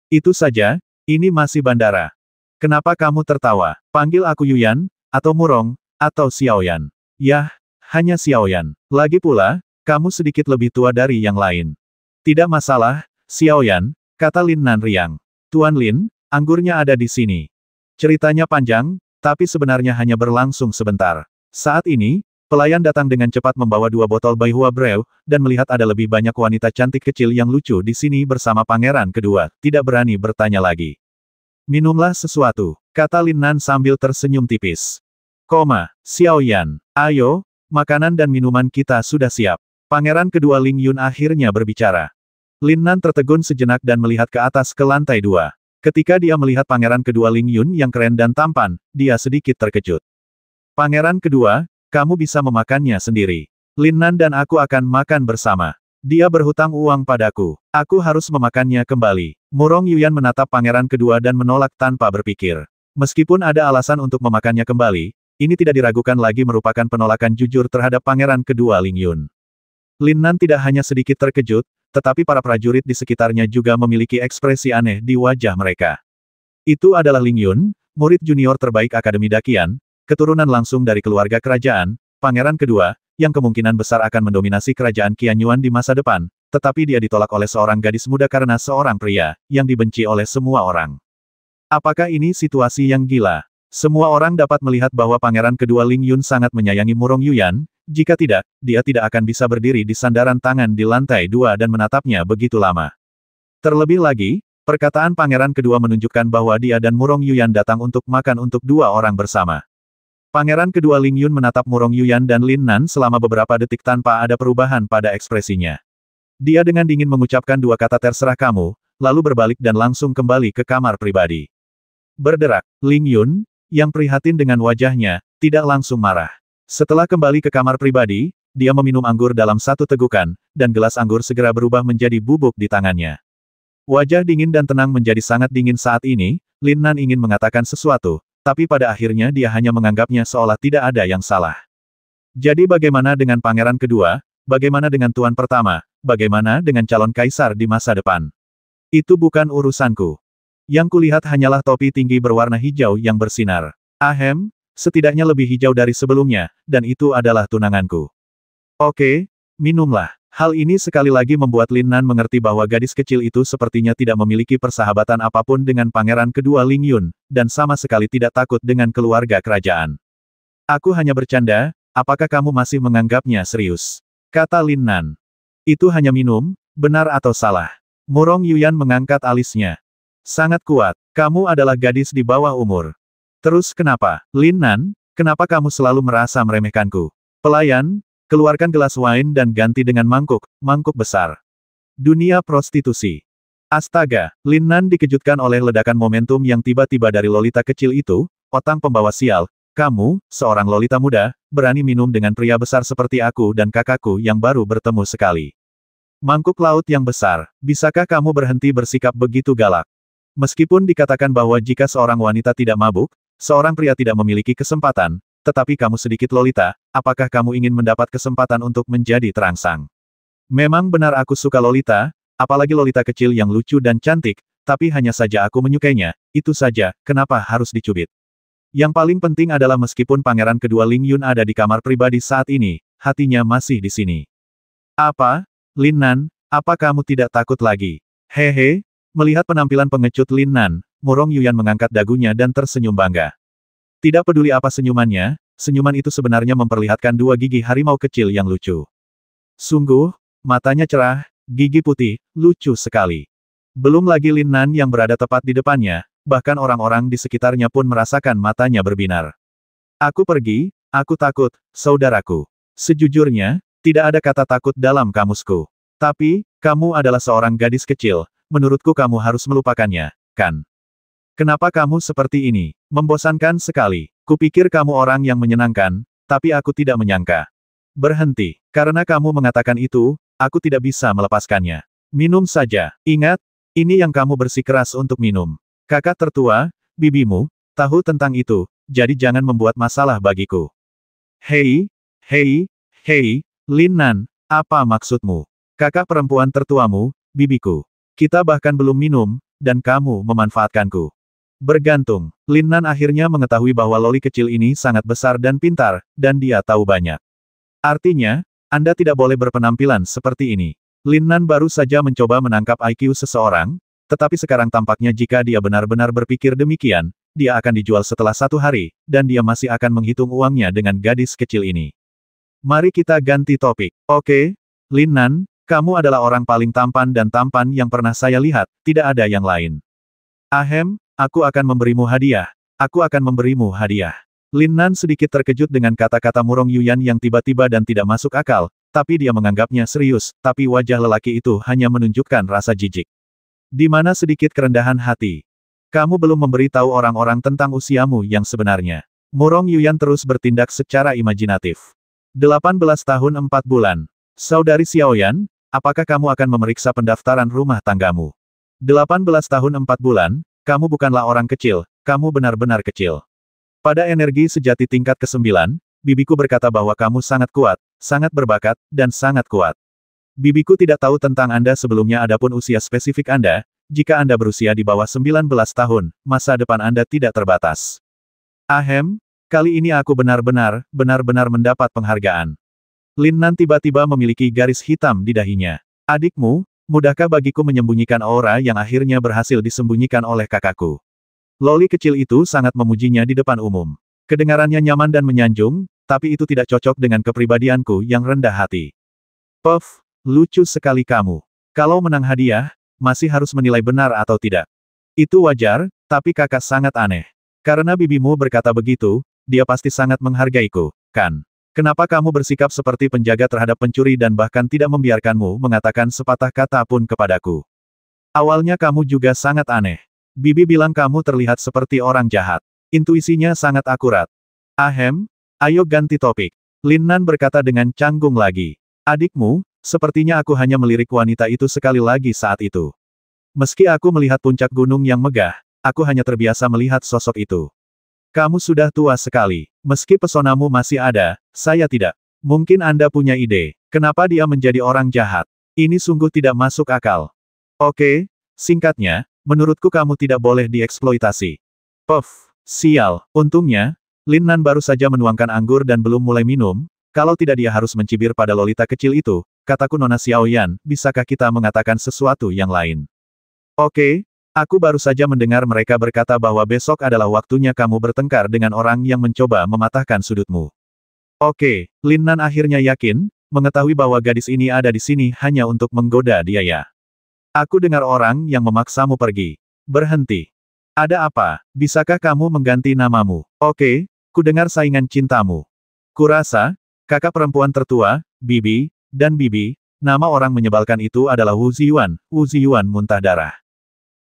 Itu saja, ini masih bandara. Kenapa kamu tertawa? Panggil aku Yuyan, atau Murong, atau Xiaoyan. Yah, hanya Xiaoyan. Lagi pula, kamu sedikit lebih tua dari yang lain. Tidak masalah, Xiaoyan, kata Lin Nan riang. Tuan Lin, anggurnya ada di sini. Ceritanya panjang, tapi sebenarnya hanya berlangsung sebentar. Saat ini, pelayan datang dengan cepat membawa 2 botol Baihua Brew, dan melihat ada lebih banyak wanita cantik kecil yang lucu di sini bersama pangeran kedua, tidak berani bertanya lagi. Minumlah sesuatu, kata Lin Nan sambil tersenyum tipis. Xiaoyan, ayo, makanan dan minuman kita sudah siap. Pangeran kedua Ling Yun akhirnya berbicara. Lin Nan tertegun sejenak dan melihat ke atas ke lantai 2. Ketika dia melihat pangeran kedua Ling Yun yang keren dan tampan, dia sedikit terkejut. Pangeran kedua, kamu bisa memakannya sendiri. Lin Nan dan aku akan makan bersama. Dia berhutang uang padaku. Aku harus memakannya kembali. Murong Yuyan menatap pangeran kedua dan menolak tanpa berpikir. Meskipun ada alasan untuk memakannya kembali, ini tidak diragukan lagi merupakan penolakan jujur terhadap pangeran kedua Ling Yun. Lin Nan tidak hanya sedikit terkejut, tetapi para prajurit di sekitarnya juga memiliki ekspresi aneh di wajah mereka. Itu adalah Ling Yun, murid junior terbaik Akademi Dakian, keturunan langsung dari keluarga kerajaan, pangeran kedua, yang kemungkinan besar akan mendominasi kerajaan Qianyuan di masa depan, tetapi dia ditolak oleh seorang gadis muda karena seorang pria, yang dibenci oleh semua orang. Apakah ini situasi yang gila? Semua orang dapat melihat bahwa pangeran kedua Ling Yun sangat menyayangi Murong Yuyan, jika tidak, dia tidak akan bisa berdiri di sandaran tangan di lantai 2 dan menatapnya begitu lama. Terlebih lagi, perkataan pangeran kedua menunjukkan bahwa dia dan Murong Yuyan datang untuk makan untuk 2 orang bersama. Pangeran kedua Ling Yun menatap Murong Yuyan dan Lin Nan selama beberapa detik tanpa ada perubahan pada ekspresinya. Dia dengan dingin mengucapkan 2 kata terserah kamu, lalu berbalik dan langsung kembali ke kamar pribadi. Berderak, Ling Yun, yang prihatin dengan wajahnya, tidak langsung marah. Setelah kembali ke kamar pribadi, dia meminum anggur dalam 1 tegukan, dan gelas anggur segera berubah menjadi bubuk di tangannya. Wajah dingin dan tenang menjadi sangat dingin saat ini, Lin Nan ingin mengatakan sesuatu, tapi pada akhirnya dia hanya menganggapnya seolah tidak ada yang salah. Jadi bagaimana dengan pangeran kedua, bagaimana dengan tuan pertama, bagaimana dengan calon kaisar di masa depan? Itu bukan urusanku. Yang kulihat hanyalah topi tinggi berwarna hijau yang bersinar. Ahem, setidaknya lebih hijau dari sebelumnya, dan itu adalah tunanganku. Oke, minumlah. Hal ini sekali lagi membuat Lin Nan mengerti bahwa gadis kecil itu sepertinya tidak memiliki persahabatan apapun dengan pangeran kedua Ling Yun, dan sama sekali tidak takut dengan keluarga kerajaan. Aku hanya bercanda, apakah kamu masih menganggapnya serius? Kata Lin Nan. Itu hanya minum, benar atau salah? Murong Yuyan mengangkat alisnya. Sangat kuat, kamu adalah gadis di bawah umur. Terus kenapa, Lin Nan, kenapa kamu selalu merasa meremehkanku? Pelayan, keluarkan gelas wine dan ganti dengan mangkuk besar. Dunia prostitusi. Astaga, Lin Nan dikejutkan oleh ledakan momentum yang tiba-tiba dari lolita kecil itu, otang pembawa sial, kamu, seorang lolita muda, berani minum dengan pria besar seperti aku dan kakakku yang baru bertemu sekali. Mangkuk laut yang besar, bisakah kamu berhenti bersikap begitu galak? Meskipun dikatakan bahwa jika seorang wanita tidak mabuk, seorang pria tidak memiliki kesempatan, tetapi kamu sedikit lolita, apakah kamu ingin mendapat kesempatan untuk menjadi terangsang? Memang benar aku suka lolita, apalagi lolita kecil yang lucu dan cantik, tapi hanya saja aku menyukainya, itu saja, kenapa harus dicubit? Yang paling penting adalah meskipun pangeran kedua Ling Yun ada di kamar pribadi saat ini, hatinya masih di sini. Apa? Lin Nan, apa kamu tidak takut lagi? Hehe. Melihat penampilan pengecut Lin Nan, Murong Yuyan mengangkat dagunya dan tersenyum bangga. Tidak peduli apa senyumannya, senyuman itu sebenarnya memperlihatkan 2 gigi harimau kecil yang lucu. Sungguh, matanya cerah, gigi putih, lucu sekali. Belum lagi Lin Nan yang berada tepat di depannya, bahkan orang-orang di sekitarnya pun merasakan matanya berbinar. Aku pergi, aku takut, saudaraku. Sejujurnya, tidak ada kata takut dalam kamusku. Tapi, kamu adalah seorang gadis kecil, menurutku kamu harus melupakannya, kan? Kenapa kamu seperti ini? Membosankan sekali. Kupikir kamu orang yang menyenangkan, tapi aku tidak menyangka. Berhenti. Karena kamu mengatakan itu, aku tidak bisa melepaskannya. Minum saja. Ingat, ini yang kamu bersikeras untuk minum. Kakak tertua, bibimu, tahu tentang itu, jadi jangan membuat masalah bagiku. Hei, hei, hei, Lin Nan, apa maksudmu? Kakak perempuan tertuamu, bibiku. Kita bahkan belum minum, dan kamu memanfaatkanku. Bergantung. Lin Nan akhirnya mengetahui bahwa loli kecil ini sangat besar dan pintar, dan dia tahu banyak. Artinya, Anda tidak boleh berpenampilan seperti ini. Lin Nan baru saja mencoba menangkap IQ seseorang, tetapi sekarang tampaknya jika dia benar-benar berpikir demikian, dia akan dijual setelah 1 hari, dan dia masih akan menghitung uangnya dengan gadis kecil ini. Mari kita ganti topik. Oke, Lin Nan, kamu adalah orang paling tampan dan tampan yang pernah saya lihat, tidak ada yang lain. Ahem, aku akan memberimu hadiah. Aku akan memberimu hadiah. Lin Nan sedikit terkejut dengan kata-kata Murong Yuyan yang tiba-tiba dan tidak masuk akal, tapi dia menganggapnya serius, tapi wajah lelaki itu hanya menunjukkan rasa jijik. Di mana sedikit kerendahan hati. Kamu belum memberitahu orang-orang tentang usiamu yang sebenarnya. Murong Yuyan terus bertindak secara imajinatif. 18 tahun 4 bulan. Saudari Xiaoyan, apakah kamu akan memeriksa pendaftaran rumah tanggamu? 18 tahun 4 bulan, kamu bukanlah orang kecil, kamu benar-benar kecil. Pada energi sejati tingkat ke-9, bibiku berkata bahwa kamu sangat kuat, sangat berbakat, dan sangat kuat. Bibiku tidak tahu tentang Anda sebelumnya adapun usia spesifik Anda, jika Anda berusia di bawah 19 tahun, masa depan Anda tidak terbatas. Ahem, kali ini aku benar-benar mendapat penghargaan. Lin Nan tiba-tiba memiliki garis hitam di dahinya. Adikmu, mudahkah bagiku menyembunyikan aura yang akhirnya berhasil disembunyikan oleh kakakku? Loli kecil itu sangat memujinya di depan umum. Kedengarannya nyaman dan menyanjung, tapi itu tidak cocok dengan kepribadianku yang rendah hati. Puff, lucu sekali kamu. Kalau menang hadiah, masih harus menilai benar atau tidak. Itu wajar, tapi kakak sangat aneh. Karena bibimu berkata begitu, dia pasti sangat menghargaiku, kan? Kenapa kamu bersikap seperti penjaga terhadap pencuri dan bahkan tidak membiarkanmu mengatakan sepatah kata pun kepadaku? Awalnya kamu juga sangat aneh. Bibi bilang kamu terlihat seperti orang jahat. Intuisinya sangat akurat. Ahem, ayo ganti topik. Lin Nan berkata dengan canggung lagi. Adikmu, sepertinya aku hanya melirik wanita itu sekali lagi saat itu. Meski aku melihat puncak gunung yang megah, aku hanya terbiasa melihat sosok itu. Kamu sudah tua sekali. Meski pesonamu masih ada, saya tidak. Mungkin Anda punya ide, kenapa dia menjadi orang jahat. Ini sungguh tidak masuk akal. Oke, singkatnya, menurutku kamu tidak boleh dieksploitasi. Puff, sial, untungnya, Lin Nan baru saja menuangkan anggur dan belum mulai minum, kalau tidak dia harus mencibir pada lolita kecil itu, kataku Nona Xiaoyan, bisakah kita mengatakan sesuatu yang lain? Oke, aku baru saja mendengar mereka berkata bahwa besok adalah waktunya kamu bertengkar dengan orang yang mencoba mematahkan sudutmu. Oke, Lin Nan akhirnya yakin, mengetahui bahwa gadis ini ada di sini hanya untuk menggoda dia ya. Aku dengar orang yang memaksamu pergi. Berhenti. Ada apa? Bisakah kamu mengganti namamu? Oke, ku dengar saingan cintamu. Kurasa, kakak perempuan tertua, Bibi, dan Bibi, nama orang menyebalkan itu adalah Wu Ziyuan muntah darah.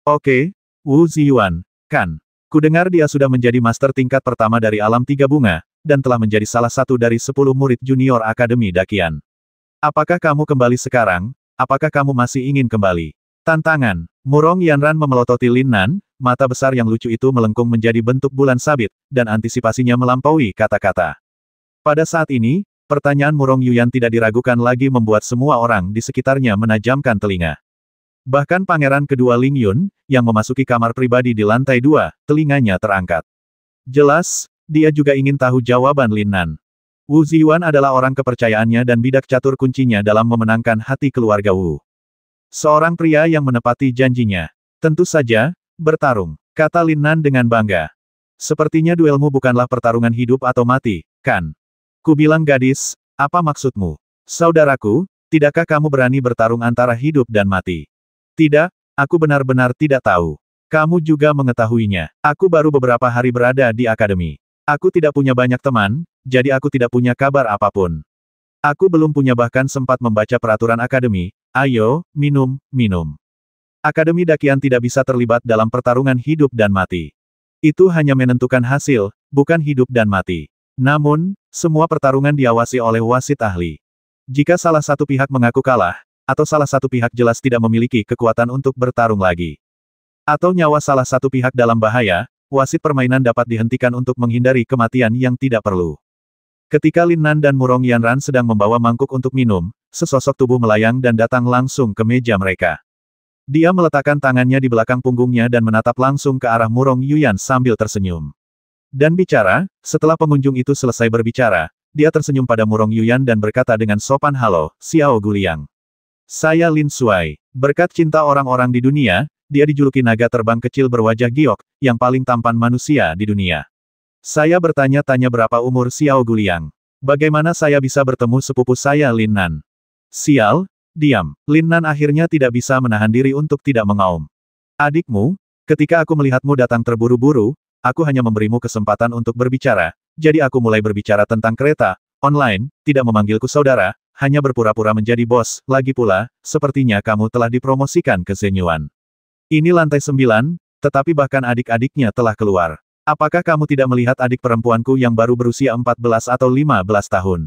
Oke, Wu Ziyuan, kan? Kudengar dia sudah menjadi master tingkat pertama dari alam tiga bunga, dan telah menjadi salah satu dari 10 murid junior Akademi Dakian. Apakah kamu kembali sekarang? Apakah kamu masih ingin kembali? Tantangan. Murong Yanran memelototi Lin Nan, mata besar yang lucu itu melengkung menjadi bentuk bulan sabit, dan antisipasinya melampaui kata-kata. Pada saat ini, pertanyaan Murong Yuyan tidak diragukan lagi membuat semua orang di sekitarnya menajamkan telinga. Bahkan pangeran kedua Ling Yun, yang memasuki kamar pribadi di lantai 2, telinganya terangkat. Jelas, dia juga ingin tahu jawaban Lin Nan. Wu Ziyuan adalah orang kepercayaannya dan bidak catur kuncinya dalam memenangkan hati keluarga Wu. Seorang pria yang menepati janjinya. Tentu saja, bertarung, kata Lin Nan dengan bangga. Sepertinya duelmu bukanlah pertarungan hidup atau mati, kan? Ku bilang gadis, apa maksudmu? Saudaraku, tidakkah kamu berani bertarung antara hidup dan mati? Tidak, Aku benar-benar tidak tahu. Kamu juga mengetahuinya. Aku baru beberapa hari berada di akademi. Aku tidak punya banyak teman, jadi aku tidak punya kabar apapun. Aku belum punya bahkan sempat membaca peraturan akademi. Ayo, minum, minum. Akademi Dakian tidak bisa terlibat dalam pertarungan hidup dan mati. Itu hanya menentukan hasil, bukan hidup dan mati. Namun, semua pertarungan diawasi oleh wasit ahli. Jika salah satu pihak mengaku kalah, atau salah satu pihak jelas tidak memiliki kekuatan untuk bertarung lagi, atau nyawa salah satu pihak dalam bahaya, wasit permainan dapat dihentikan untuk menghindari kematian yang tidak perlu. Ketika Lin Nan dan Murong Yanran sedang membawa mangkuk untuk minum, sesosok tubuh melayang dan datang langsung ke meja mereka. Dia meletakkan tangannya di belakang punggungnya dan menatap langsung ke arah Murong Yuyan sambil tersenyum. Dan bicara, setelah pengunjung itu selesai berbicara, dia tersenyum pada Murong Yuyan dan berkata dengan sopan, "Halo, Xiao Guliang. Saya Lin Suai. Berkat cinta orang-orang di dunia, dia dijuluki naga terbang kecil berwajah giok, yang paling tampan manusia di dunia. Saya bertanya-tanya berapa umur Xiao Guliang. Bagaimana saya bisa bertemu sepupu saya Lin Nan?" "Sial, diam." Lin Nan akhirnya tidak bisa menahan diri untuk tidak mengaum. "Adikmu, ketika aku melihatmu datang terburu-buru, aku hanya memberimu kesempatan untuk berbicara, jadi aku mulai berbicara tentang kereta online, tidak memanggilku saudara, hanya berpura-pura menjadi bos. Lagi pula, sepertinya kamu telah dipromosikan ke Zenyuan. Ini lantai 9, tetapi bahkan adik-adiknya telah keluar. Apakah kamu tidak melihat adik perempuanku yang baru berusia 14 atau 15 tahun?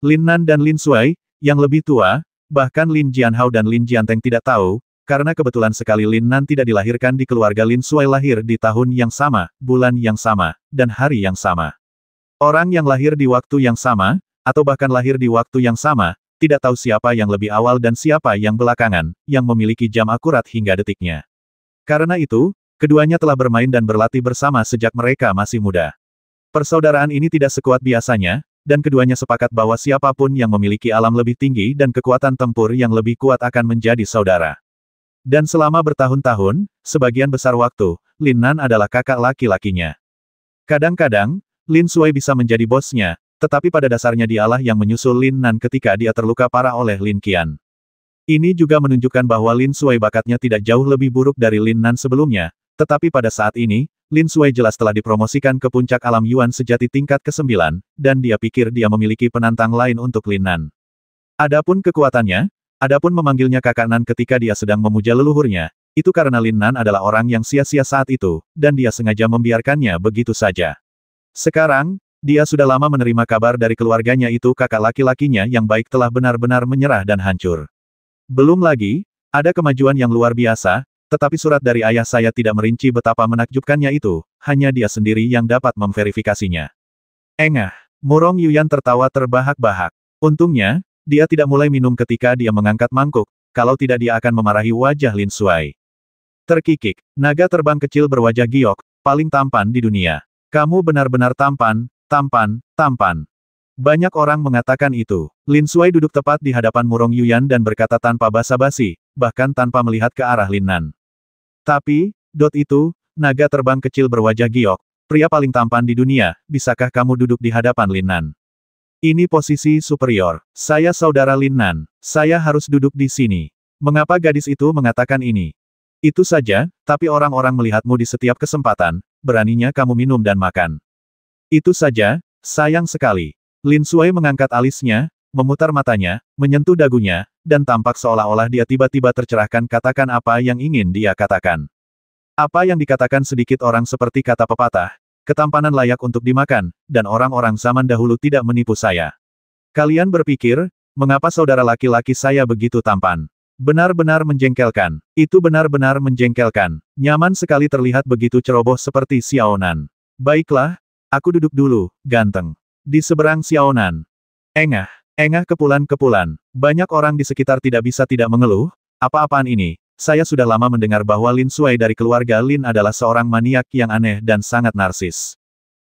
Lin Nan dan Lin Suai, yang lebih tua, bahkan Lin Jianhao dan Lin Jianteng tidak tahu, karena kebetulan sekali Lin Nan tidak dilahirkan di keluarga Lin Suai lahir di tahun yang sama, bulan yang sama, dan hari yang sama. Orang yang lahir di waktu yang sama, atau bahkan lahir di waktu yang sama, tidak tahu siapa yang lebih awal dan siapa yang belakangan, yang memiliki jam akurat hingga detiknya. Karena itu, keduanya telah bermain dan berlatih bersama sejak mereka masih muda. Persaudaraan ini tidak sekuat biasanya, dan keduanya sepakat bahwa siapapun yang memiliki alam lebih tinggi dan kekuatan tempur yang lebih kuat akan menjadi saudara. Dan selama bertahun-tahun, sebagian besar waktu, Lin Nan adalah kakak laki-lakinya. Kadang-kadang, Lin Suai bisa menjadi bosnya, tetapi pada dasarnya dialah yang menyusul Lin Nan ketika dia terluka parah oleh Lin Qian. Ini juga menunjukkan bahwa Lin Suai bakatnya tidak jauh lebih buruk dari Lin Nan sebelumnya, tetapi pada saat ini, Lin Suai jelas telah dipromosikan ke puncak alam Yuan sejati tingkat ke-9, dan dia pikir dia memiliki penantang lain untuk Lin Nan. Adapun kekuatannya, adapun memanggilnya kakak Nan ketika dia sedang memuja leluhurnya, itu karena Lin Nan adalah orang yang sia-sia saat itu, dan dia sengaja membiarkannya begitu saja. Sekarang, dia sudah lama menerima kabar dari keluarganya itu kakak laki-lakinya yang baik telah benar-benar menyerah dan hancur. Belum lagi, ada kemajuan yang luar biasa, tetapi surat dari ayah saya tidak merinci betapa menakjubkannya itu, hanya dia sendiri yang dapat memverifikasinya. Engah, Murong Yuyan tertawa terbahak-bahak. Untungnya, dia tidak mulai minum ketika dia mengangkat mangkuk, kalau tidak dia akan memarahi wajah Lin Suai. Terkikik, naga terbang kecil berwajah giok, paling tampan di dunia. Kamu benar-benar tampan, tampan, tampan. Banyak orang mengatakan itu. Lin Suai duduk tepat di hadapan Murong Yuyan dan berkata tanpa basa-basi, bahkan tanpa melihat ke arah Lin Nan. Tapi, itu, naga terbang kecil berwajah giok, pria paling tampan di dunia, bisakah kamu duduk di hadapan Lin Nan? Ini posisi superior. Saya saudara Lin Nan. Saya harus duduk di sini. Mengapa gadis itu mengatakan ini? Itu saja, tapi orang-orang melihatmu di setiap kesempatan, beraninya kamu minum dan makan. Itu saja, sayang sekali. Lin Suai mengangkat alisnya, memutar matanya, menyentuh dagunya, dan tampak seolah-olah dia tiba-tiba tercerahkan katakan apa yang ingin dia katakan. Apa yang dikatakan sedikit orang seperti kata pepatah, ketampanan layak untuk dimakan, dan orang-orang zaman dahulu tidak menipu saya. Kalian berpikir, mengapa saudara laki-laki saya begitu tampan? Benar-benar menjengkelkan. Itu benar-benar menjengkelkan. Nyaman sekali terlihat begitu ceroboh seperti Xiao Nan. Baiklah, aku duduk dulu, ganteng. Di seberang Xiao Nan. Engah, engah kepulan-kepulan. Banyak orang di sekitar tidak bisa tidak mengeluh. Apa-apaan ini? Saya sudah lama mendengar bahwa Lin Suai dari keluarga Lin adalah seorang maniak yang aneh dan sangat narsis.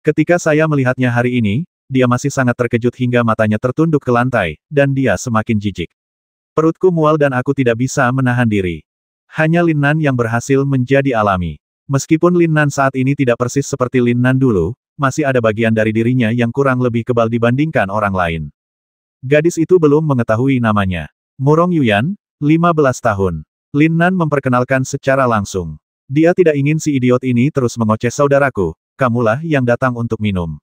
Ketika saya melihatnya hari ini, dia masih sangat terkejut hingga matanya tertunduk ke lantai, dan dia semakin jijik. Perutku mual dan aku tidak bisa menahan diri. Hanya Lin Nan yang berhasil menjadi alami. Meskipun Lin Nan saat ini tidak persis seperti Lin Nan dulu, masih ada bagian dari dirinya yang kurang lebih kebal dibandingkan orang lain. Gadis itu belum mengetahui namanya. Murong Yuyan, 15 tahun. Lin Nan memperkenalkan secara langsung. Dia tidak ingin si idiot ini terus mengoceh saudaraku, kamulah yang datang untuk minum.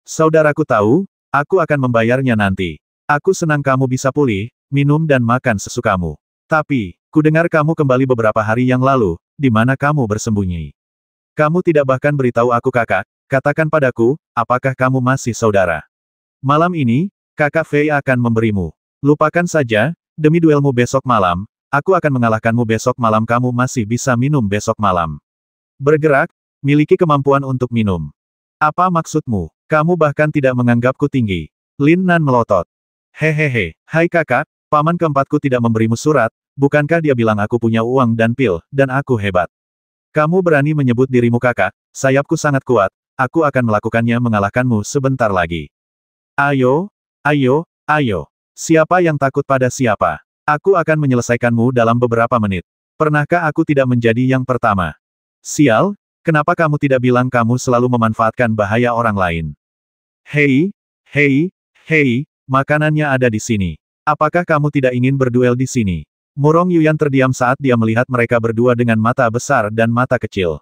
Saudaraku tahu, aku akan membayarnya nanti. Aku senang kamu bisa pulih, minum dan makan sesukamu. Tapi, kudengar kamu kembali beberapa hari yang lalu, di mana kamu bersembunyi. Kamu tidak bahkan beritahu aku kakak, katakan padaku, apakah kamu masih saudara? Malam ini, kakak Fei akan memberimu. Lupakan saja, demi duelmu besok malam, aku akan mengalahkanmu besok malam kamu masih bisa minum besok malam. Bergerak, miliki kemampuan untuk minum. Apa maksudmu? Kamu bahkan tidak menganggapku tinggi. Lin Nan melotot. Hehehe, hai kakak, paman keempatku tidak memberimu surat, bukankah dia bilang aku punya uang dan pil, dan aku hebat. Kamu berani menyebut dirimu kakak, sayapku sangat kuat, aku akan melakukannya mengalahkanmu sebentar lagi. Ayo, ayo, ayo. Siapa yang takut pada siapa? Aku akan menyelesaikanmu dalam beberapa menit. Pernahkah aku tidak menjadi yang pertama? Sial, kenapa kamu tidak bilang kamu selalu memanfaatkan bahaya orang lain? Hei, hei, hei, makanannya ada di sini. Apakah kamu tidak ingin berduel di sini? Murong Yuyan terdiam saat dia melihat mereka berdua dengan mata besar dan mata kecil.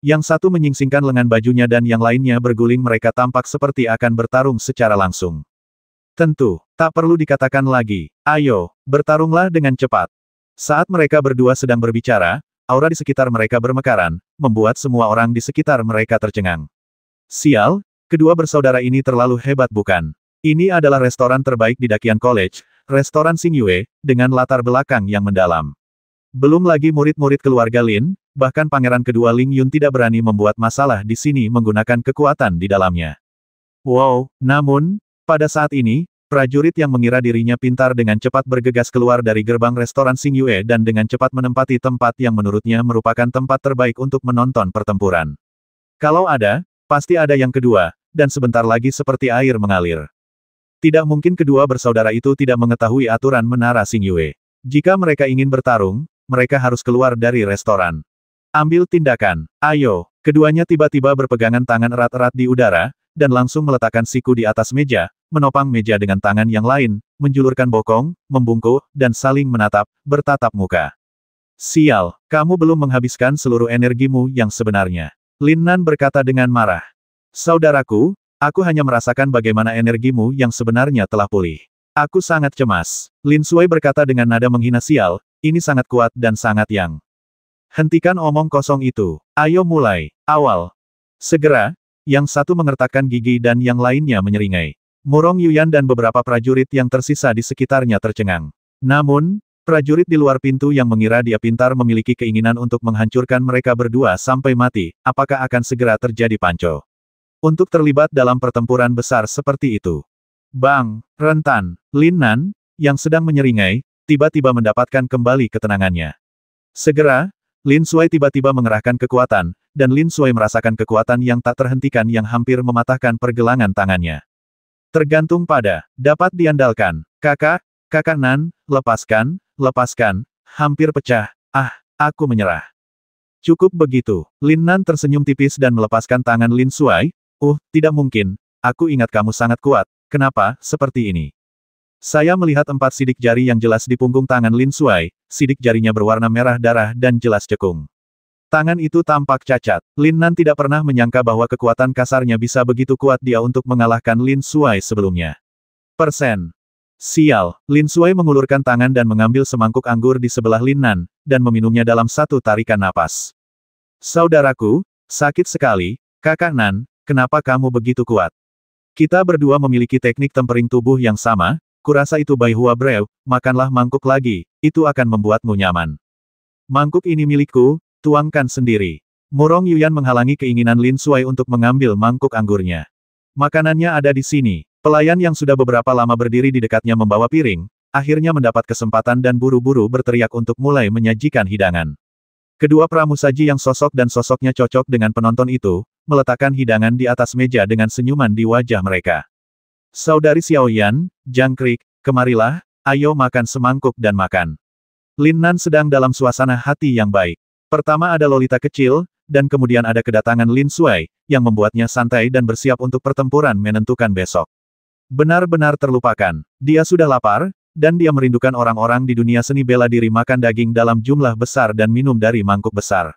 Yang satu menyingsingkan lengan bajunya dan yang lainnya berguling mereka tampak seperti akan bertarung secara langsung. Tentu, tak perlu dikatakan lagi. Ayo, bertarunglah dengan cepat. Saat mereka berdua sedang berbicara, aura di sekitar mereka bermekaran, membuat semua orang di sekitar mereka tercengang. Sial, kedua bersaudara ini terlalu hebat bukan? Ini adalah restoran terbaik di Dakian College, Restoran Xingyue, dengan latar belakang yang mendalam. Belum lagi murid-murid keluarga Lin, bahkan pangeran kedua Ling Yun tidak berani membuat masalah di sini menggunakan kekuatan di dalamnya. Wow, namun, pada saat ini, prajurit yang mengira dirinya pintar dengan cepat bergegas keluar dari gerbang restoran Xingyue dan dengan cepat menempati tempat yang menurutnya merupakan tempat terbaik untuk menonton pertempuran. Kalau ada, pasti ada yang kedua, dan sebentar lagi seperti air mengalir. Tidak mungkin kedua bersaudara itu tidak mengetahui aturan menara Xingyue. Jika mereka ingin bertarung, mereka harus keluar dari restoran. Ambil tindakan. Ayo. Keduanya tiba-tiba berpegangan tangan erat-erat di udara, dan langsung meletakkan siku di atas meja, menopang meja dengan tangan yang lain, menjulurkan bokong, membungkuk, dan saling menatap, bertatap muka. Sial, kamu belum menghabiskan seluruh energimu yang sebenarnya. Lin Nan berkata dengan marah. Saudaraku, aku hanya merasakan bagaimana energimu yang sebenarnya telah pulih. Aku sangat cemas. Lin Sui berkata dengan nada menghina sial, ini sangat kuat dan sangat yang. Hentikan omong kosong itu. Ayo mulai. Awal. Segera, yang satu mengertakkan gigi dan yang lainnya menyeringai. Murong Yuyan dan beberapa prajurit yang tersisa di sekitarnya tercengang. Namun, prajurit di luar pintu yang mengira dia pintar memiliki keinginan untuk menghancurkan mereka berdua sampai mati, apakah akan segera terjadi panco? Untuk terlibat dalam pertempuran besar seperti itu. Bang, rentan, Lin Nan, yang sedang menyeringai, tiba-tiba mendapatkan kembali ketenangannya. Segera, Lin Sui tiba-tiba mengerahkan kekuatan, dan Lin Sui merasakan kekuatan yang tak terhentikan yang hampir mematahkan pergelangan tangannya. Tergantung pada, dapat diandalkan, kakak Nan, lepaskan, hampir pecah, aku menyerah. Cukup begitu, Lin Nan tersenyum tipis dan melepaskan tangan Lin Sui. Tidak mungkin, aku ingat kamu sangat kuat, kenapa, seperti ini? Saya melihat 4 sidik jari yang jelas di punggung tangan Lin Sui, sidik jarinya berwarna merah darah dan jelas cekung. Tangan itu tampak cacat, Lin Nan tidak pernah menyangka bahwa kekuatan kasarnya bisa begitu kuat dia untuk mengalahkan Lin Sui sebelumnya. Sial, Lin Sui mengulurkan tangan dan mengambil semangkuk anggur di sebelah Lin Nan, dan meminumnya dalam satu tarikan napas. Saudaraku, sakit sekali, kakak Nan. Kenapa kamu begitu kuat? Kita berdua memiliki teknik tempering tubuh yang sama, kurasa itu Bai Hua Brew, makanlah mangkuk lagi, itu akan membuatmu nyaman. Mangkuk ini milikku, tuangkan sendiri. Murong Yuyan menghalangi keinginan Lin Sui untuk mengambil mangkuk anggurnya. Makanannya ada di sini. Pelayan yang sudah beberapa lama berdiri di dekatnya membawa piring, akhirnya mendapat kesempatan dan buru-buru berteriak untuk mulai menyajikan hidangan. Kedua pramusaji yang sosok dan sosoknya cocok dengan penonton itu, meletakkan hidangan di atas meja dengan senyuman di wajah mereka. Saudari Xiaoyan, jangkrik, kemarilah, ayo makan semangkuk dan makan. Lin Nan sedang dalam suasana hati yang baik. Pertama ada Lolita kecil, dan kemudian ada kedatangan Lin Sui, yang membuatnya santai dan bersiap untuk pertempuran menentukan besok. Benar-benar terlupakan. Dia sudah lapar, dan dia merindukan orang-orang di dunia seni bela diri makan daging dalam jumlah besar dan minum dari mangkuk besar.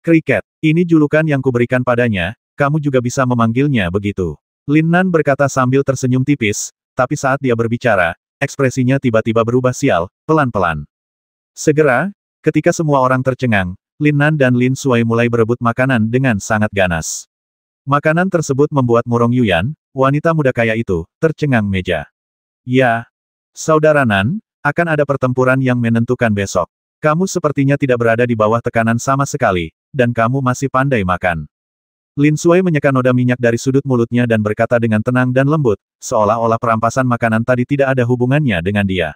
Kriket, ini julukan yang kuberikan padanya, kamu juga bisa memanggilnya begitu. Lin Nan berkata sambil tersenyum tipis, tapi saat dia berbicara, ekspresinya tiba-tiba berubah sial, pelan-pelan. Segera, ketika semua orang tercengang, Lin Nan dan Lin Suai mulai berebut makanan dengan sangat ganas. Makanan tersebut membuat Murong Yuyan, wanita muda kaya itu, tercengang meja. Ya, saudara Nan, akan ada pertempuran yang menentukan besok. Kamu sepertinya tidak berada di bawah tekanan sama sekali, dan kamu masih pandai makan. Lin Suai menyeka noda minyak dari sudut mulutnya dan berkata dengan tenang dan lembut, seolah-olah perampasan makanan tadi tidak ada hubungannya dengan dia.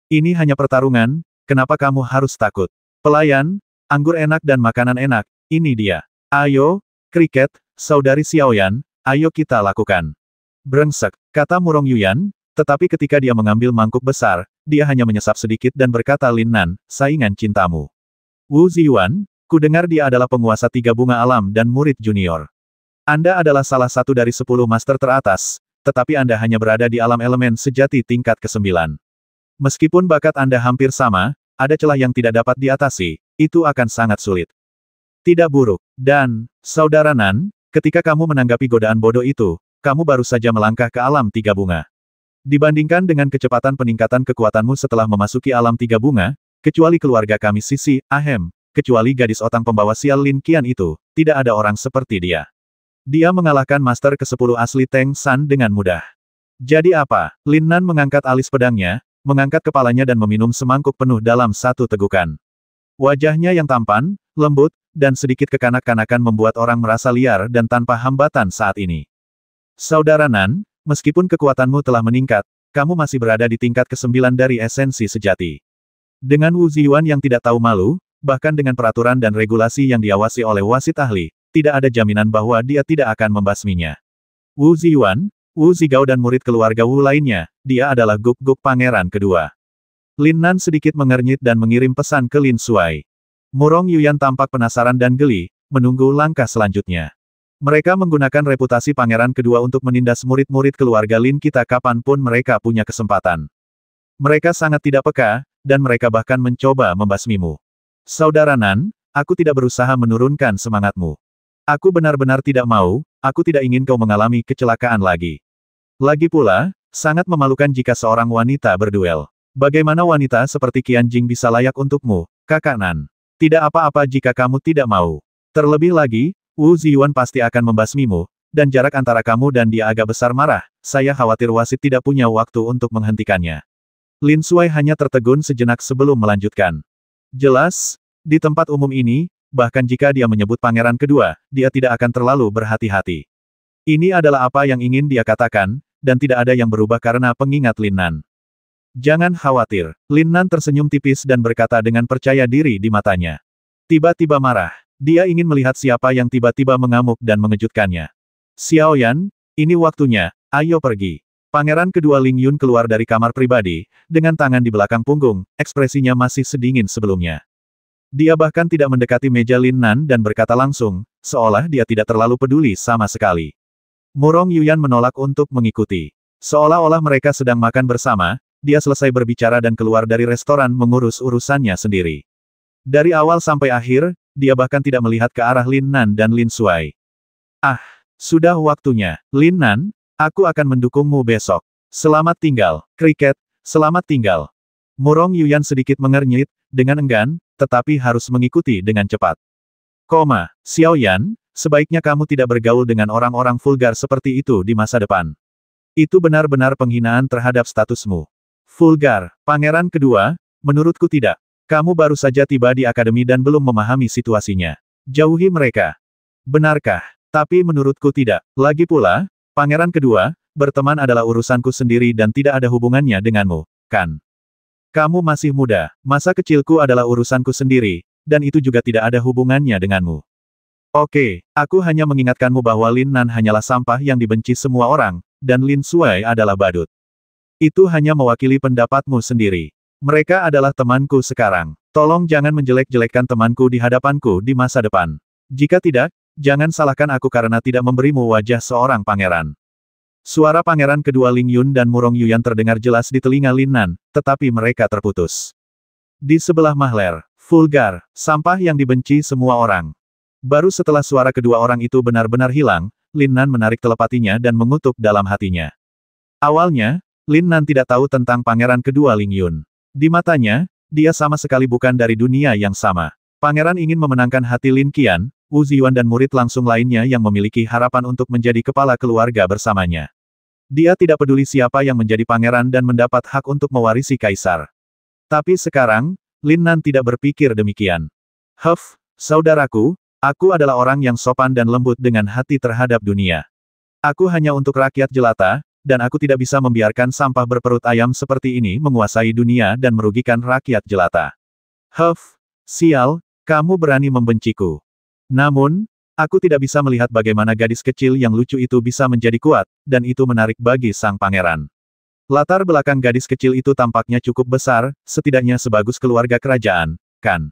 Ini hanya pertarungan, kenapa kamu harus takut? Pelayan, anggur enak dan makanan enak, ini dia. Ayo, Kriket, saudari Xiaoyan, ayo kita lakukan. Brengsek, kata Murong Yuyan, tetapi ketika dia mengambil mangkuk besar, dia hanya menyesap sedikit dan berkata Lin Nan, saingan cintamu. Wu Ziyuan, ku dengar dia adalah penguasa 3 bunga alam dan murid junior. Anda adalah salah satu dari 10 master teratas, tetapi Anda hanya berada di alam elemen sejati tingkat ke-9. Meskipun bakat Anda hampir sama, ada celah yang tidak dapat diatasi, itu akan sangat sulit. Tidak buruk. Dan, saudara Nan, ketika kamu menanggapi godaan bodoh itu, kamu baru saja melangkah ke alam 3 bunga. Dibandingkan dengan kecepatan peningkatan kekuatanmu setelah memasuki alam 3 bunga, kecuali keluarga kami Sisi, Ahem, kecuali gadis otang pembawa sial Lin Qian itu, tidak ada orang seperti dia. Dia mengalahkan master ke-10 asli Teng San dengan mudah. Jadi apa? Lin Nan mengangkat alis pedangnya, mengangkat kepalanya dan meminum semangkuk penuh dalam satu tegukan. Wajahnya yang tampan, lembut, dan sedikit kekanak-kanakan membuat orang merasa liar dan tanpa hambatan saat ini. Saudara Nan, meskipun kekuatanmu telah meningkat, kamu masih berada di tingkat ke-9 dari esensi sejati. Dengan Wu Ziyuan yang tidak tahu malu, bahkan dengan peraturan dan regulasi yang diawasi oleh wasit ahli, tidak ada jaminan bahwa dia tidak akan membasminya. Wu Ziyuan, Wu Zigao dan murid keluarga Wu lainnya, dia adalah Guk-Guk pangeran kedua. Lin Nan sedikit mengernyit dan mengirim pesan ke Lin Suai. Murong Yuyan tampak penasaran dan geli, menunggu langkah selanjutnya. Mereka menggunakan reputasi pangeran kedua untuk menindas murid-murid keluarga Lin kita kapanpun mereka punya kesempatan. Mereka sangat tidak peka, dan mereka bahkan mencoba membasmimu. Saudara Nan, aku tidak berusaha menurunkan semangatmu. Aku benar-benar tidak mau, aku tidak ingin kau mengalami kecelakaan lagi. Lagi pula, sangat memalukan jika seorang wanita berduel. Bagaimana wanita seperti Qian Jing bisa layak untukmu, kakak Nan? Tidak apa-apa jika kamu tidak mau. Terlebih lagi, Wu Ziyuan pasti akan membasmimu, dan jarak antara kamu dan dia agak besar marah, saya khawatir wasit tidak punya waktu untuk menghentikannya. Lin Suai hanya tertegun sejenak sebelum melanjutkan. Jelas, di tempat umum ini, bahkan jika dia menyebut pangeran kedua, dia tidak akan terlalu berhati-hati. Ini adalah apa yang ingin dia katakan, dan tidak ada yang berubah karena pengingat Lin Nan. Jangan khawatir, Lin Nan tersenyum tipis dan berkata dengan percaya diri di matanya. Tiba-tiba marah, dia ingin melihat siapa yang tiba-tiba mengamuk dan mengejutkannya. Xiaoyan, ini waktunya, ayo pergi. Pangeran kedua Ling Yun keluar dari kamar pribadi, dengan tangan di belakang punggung, ekspresinya masih sedingin sebelumnya. Dia bahkan tidak mendekati meja Lin Nan dan berkata langsung, seolah dia tidak terlalu peduli sama sekali. Murong Yuyan menolak untuk mengikuti. Seolah-olah mereka sedang makan bersama, dia selesai berbicara dan keluar dari restoran mengurus urusannya sendiri. Dari awal sampai akhir, dia bahkan tidak melihat ke arah Lin Nan dan Lin Suai. Ah, sudah waktunya, Lin Nan. Aku akan mendukungmu besok. Selamat tinggal, Kriket, selamat tinggal. Murong Yuyan sedikit mengernyit, dengan enggan, tetapi harus mengikuti dengan cepat. Xiaoyan, sebaiknya kamu tidak bergaul dengan orang-orang vulgar seperti itu di masa depan. Itu benar-benar penghinaan terhadap statusmu. Vulgar, pangeran kedua, menurutku tidak. Kamu baru saja tiba di akademi dan belum memahami situasinya. Jauhi mereka. Benarkah? Tapi menurutku tidak. Lagi pula, pangeran kedua, berteman adalah urusanku sendiri dan tidak ada hubungannya denganmu, kan? Kamu masih muda, masa kecilku adalah urusanku sendiri, dan itu juga tidak ada hubungannya denganmu. Oke, aku hanya mengingatkanmu bahwa Lin Nan hanyalah sampah yang dibenci semua orang, dan Lin Suai adalah badut. Itu hanya mewakili pendapatmu sendiri. Mereka adalah temanku sekarang. Tolong jangan menjelek-jelekkan temanku di hadapanku di masa depan. Jika tidak, jangan salahkan aku karena tidak memberimu wajah seorang pangeran. Suara pangeran kedua Ling Yun dan Murong Yuyan terdengar jelas di telinga Lin Nan, tetapi mereka terputus. Di sebelah mahler, vulgar, sampah yang dibenci semua orang. Baru setelah suara kedua orang itu benar-benar hilang, Lin Nan menarik telepatinya dan mengutuk dalam hatinya. Awalnya, Lin Nan tidak tahu tentang pangeran kedua Ling Yun. Di matanya, dia sama sekali bukan dari dunia yang sama. Pangeran ingin memenangkan hati Lin Qian, Wu Ziyuan dan murid langsung lainnya yang memiliki harapan untuk menjadi kepala keluarga bersamanya. Dia tidak peduli siapa yang menjadi pangeran dan mendapat hak untuk mewarisi kaisar. Tapi sekarang, Lin Nan tidak berpikir demikian. Saudaraku, aku adalah orang yang sopan dan lembut dengan hati terhadap dunia. Aku hanya untuk rakyat jelata, dan aku tidak bisa membiarkan sampah berperut ayam seperti ini menguasai dunia dan merugikan rakyat jelata. Sial, kamu berani membenciku. Namun, aku tidak bisa melihat bagaimana gadis kecil yang lucu itu bisa menjadi kuat, dan itu menarik bagi sang pangeran. Latar belakang gadis kecil itu tampaknya cukup besar, setidaknya sebagus keluarga kerajaan, kan?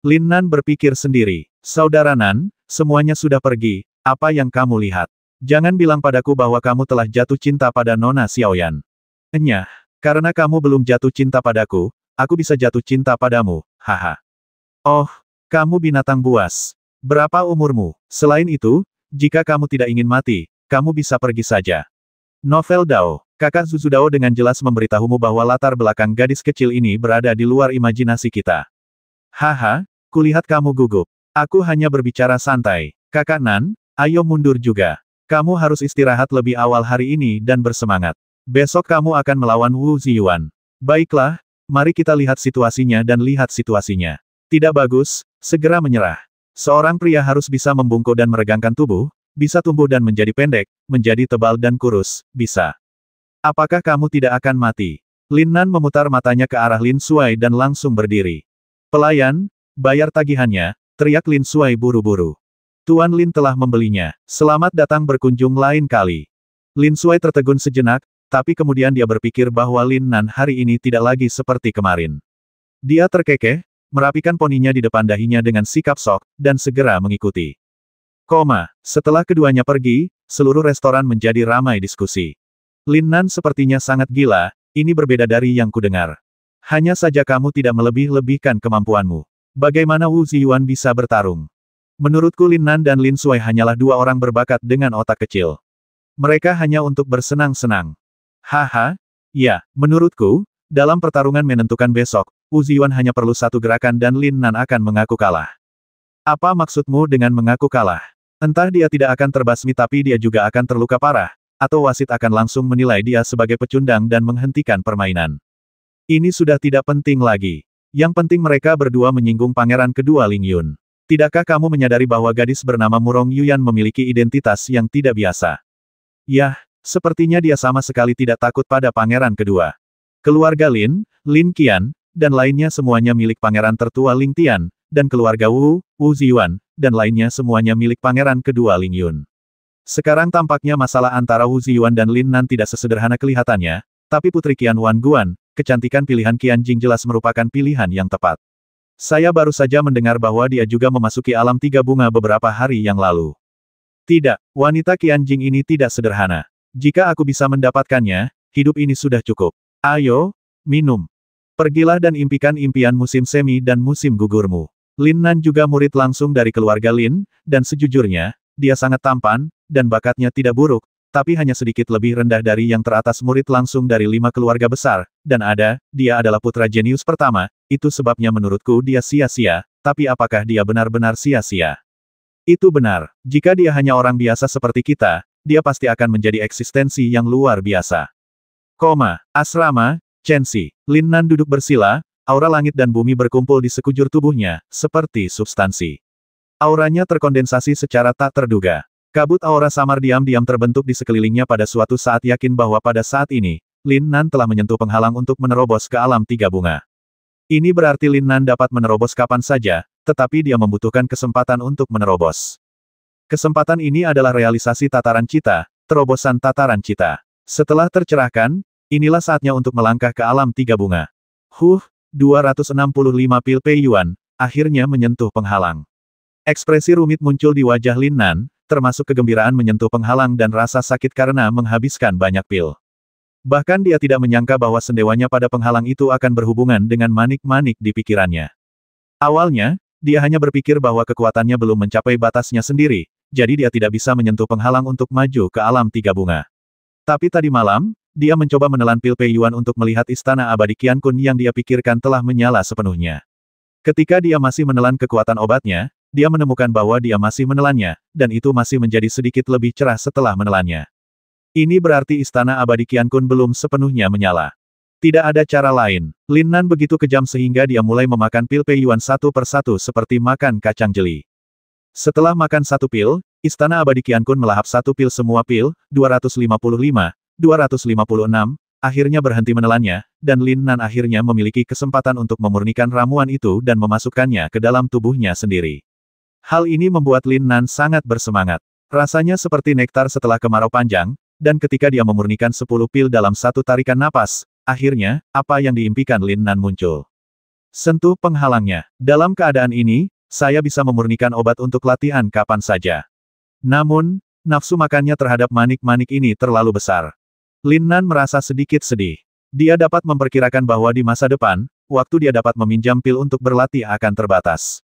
Lin Nan berpikir sendiri. Saudara Nan, semuanya sudah pergi, apa yang kamu lihat? Jangan bilang padaku bahwa kamu telah jatuh cinta pada Nona Xiaoyan. Enyah, karena kamu belum jatuh cinta padaku, aku bisa jatuh cinta padamu, haha. Oh, kamu binatang buas. Berapa umurmu? Selain itu, jika kamu tidak ingin mati, kamu bisa pergi saja. Novel Dao, kakak Zuzu Dao dengan jelas memberitahumu bahwa latar belakang gadis kecil ini berada di luar imajinasi kita. Haha, kulihat kamu gugup. Aku hanya berbicara santai. Kakak Nan, ayo mundur juga. Kamu harus istirahat lebih awal hari ini dan bersemangat. Besok kamu akan melawan Wu Ziyuan. Baiklah, mari kita lihat situasinya dan lihat situasinya. Tidak bagus, segera menyerah. Seorang pria harus bisa membungkuk dan meregangkan tubuh, bisa tumbuh dan menjadi pendek, menjadi tebal dan kurus, bisa. Apakah kamu tidak akan mati? Lin Nan memutar matanya ke arah Lin Suai dan langsung berdiri. Pelayan, bayar tagihannya, teriak Lin Suai buru-buru. Tuan Lin telah membelinya. Selamat datang berkunjung lain kali. Lin Suai tertegun sejenak, tapi kemudian dia berpikir bahwa Lin Nan hari ini tidak lagi seperti kemarin. Dia terkekeh, merapikan poninya di depan dahinya dengan sikap sok, dan segera mengikuti. Setelah keduanya pergi, seluruh restoran menjadi ramai diskusi. Lin Nan sepertinya sangat gila, ini berbeda dari yang kudengar. Hanya saja kamu tidak melebih-lebihkan kemampuanmu. Bagaimana Wu Ziyuan bisa bertarung? Menurutku Lin Nan dan Lin Suai hanyalah dua orang berbakat dengan otak kecil. Mereka hanya untuk bersenang-senang. Haha, ya, menurutku, dalam pertarungan menentukan besok, Wu Ziyuan hanya perlu satu gerakan dan Lin Nan akan mengaku kalah. Apa maksudmu dengan mengaku kalah? Entah dia tidak akan terbasmi tapi dia juga akan terluka parah, atau wasit akan langsung menilai dia sebagai pecundang dan menghentikan permainan. Ini sudah tidak penting lagi. Yang penting mereka berdua menyinggung pangeran kedua Ling Yun. Tidakkah kamu menyadari bahwa gadis bernama Murong Yuyan memiliki identitas yang tidak biasa? Yah, sepertinya dia sama sekali tidak takut pada pangeran kedua. Keluarga Lin, Lin Qian, dan lainnya semuanya milik pangeran tertua Ling Tian, dan keluarga Wu Ziyuan, dan lainnya semuanya milik pangeran kedua Ling Yun. Sekarang tampaknya masalah antara Wu Ziyuan dan Lin Nan tidak sesederhana kelihatannya, tapi Putri Qian Wan Guan, kecantikan pilihan Qian Jing jelas merupakan pilihan yang tepat. Saya baru saja mendengar bahwa dia juga memasuki alam tiga bunga beberapa hari yang lalu. Tidak, wanita Qian Jing ini tidak sederhana. Jika aku bisa mendapatkannya, hidup ini sudah cukup. Ayo, minum. Pergilah dan impikan impian musim semi dan musim gugurmu. Lin Nan juga murid langsung dari keluarga Lin, dan sejujurnya, dia sangat tampan, dan bakatnya tidak buruk, tapi hanya sedikit lebih rendah dari yang teratas murid langsung dari 5 keluarga besar, dan dia adalah putra jenius pertama, itu sebabnya menurutku dia sia-sia, tapi apakah dia benar-benar sia-sia? Itu benar, jika dia hanya orang biasa seperti kita, dia pasti akan menjadi eksistensi yang luar biasa. Asrama, Chenxi. Lin Nan duduk bersila, aura langit dan bumi berkumpul di sekujur tubuhnya, seperti substansi. Auranya terkondensasi secara tak terduga. Kabut aura samar diam-diam terbentuk di sekelilingnya pada suatu saat yakin bahwa pada saat ini, Lin Nan telah menyentuh penghalang untuk menerobos ke alam tiga bunga. Ini berarti Lin Nan dapat menerobos kapan saja, tetapi dia membutuhkan kesempatan untuk menerobos. Kesempatan ini adalah realisasi tataran cita, terobosan tataran cita. Setelah tercerahkan, inilah saatnya untuk melangkah ke alam tiga bunga. 265 pil Pei Yuan, akhirnya menyentuh penghalang. Ekspresi rumit muncul di wajah Lin Nan, termasuk kegembiraan menyentuh penghalang dan rasa sakit karena menghabiskan banyak pil. Bahkan dia tidak menyangka bahwa sendewanya pada penghalang itu akan berhubungan dengan manik-manik di pikirannya. Awalnya, dia hanya berpikir bahwa kekuatannya belum mencapai batasnya sendiri, jadi dia tidak bisa menyentuh penghalang untuk maju ke alam tiga bunga. Tapi tadi malam, dia mencoba menelan pil Pei Yuan untuk melihat istana abadi Qiankun yang dia pikirkan telah menyala sepenuhnya. Ketika dia masih menelan kekuatan obatnya, dia menemukan bahwa dia masih menelannya, dan itu masih menjadi sedikit lebih cerah setelah menelannya. Ini berarti istana abadi Qiankun belum sepenuhnya menyala. Tidak ada cara lain. Lin Nan begitu kejam sehingga dia mulai memakan pil Pei Yuan satu persatu seperti makan kacang jeli. Setelah makan satu pil, istana abadi Qiankun melahap satu pil semua pil, 255, 256, akhirnya berhenti menelannya, dan Lin Nan akhirnya memiliki kesempatan untuk memurnikan ramuan itu dan memasukkannya ke dalam tubuhnya sendiri. Hal ini membuat Lin Nan sangat bersemangat. Rasanya seperti nektar setelah kemarau panjang, dan ketika dia memurnikan 10 pil dalam satu tarikan napas, akhirnya, apa yang diimpikan Lin Nan muncul. Sentuh penghalangnya. Dalam keadaan ini, saya bisa memurnikan obat untuk latihan kapan saja. Namun, nafsu makannya terhadap manik-manik ini terlalu besar. Lin Nan merasa sedikit sedih. Dia dapat memperkirakan bahwa di masa depan, waktu dia dapat meminjam pil untuk berlatih akan terbatas.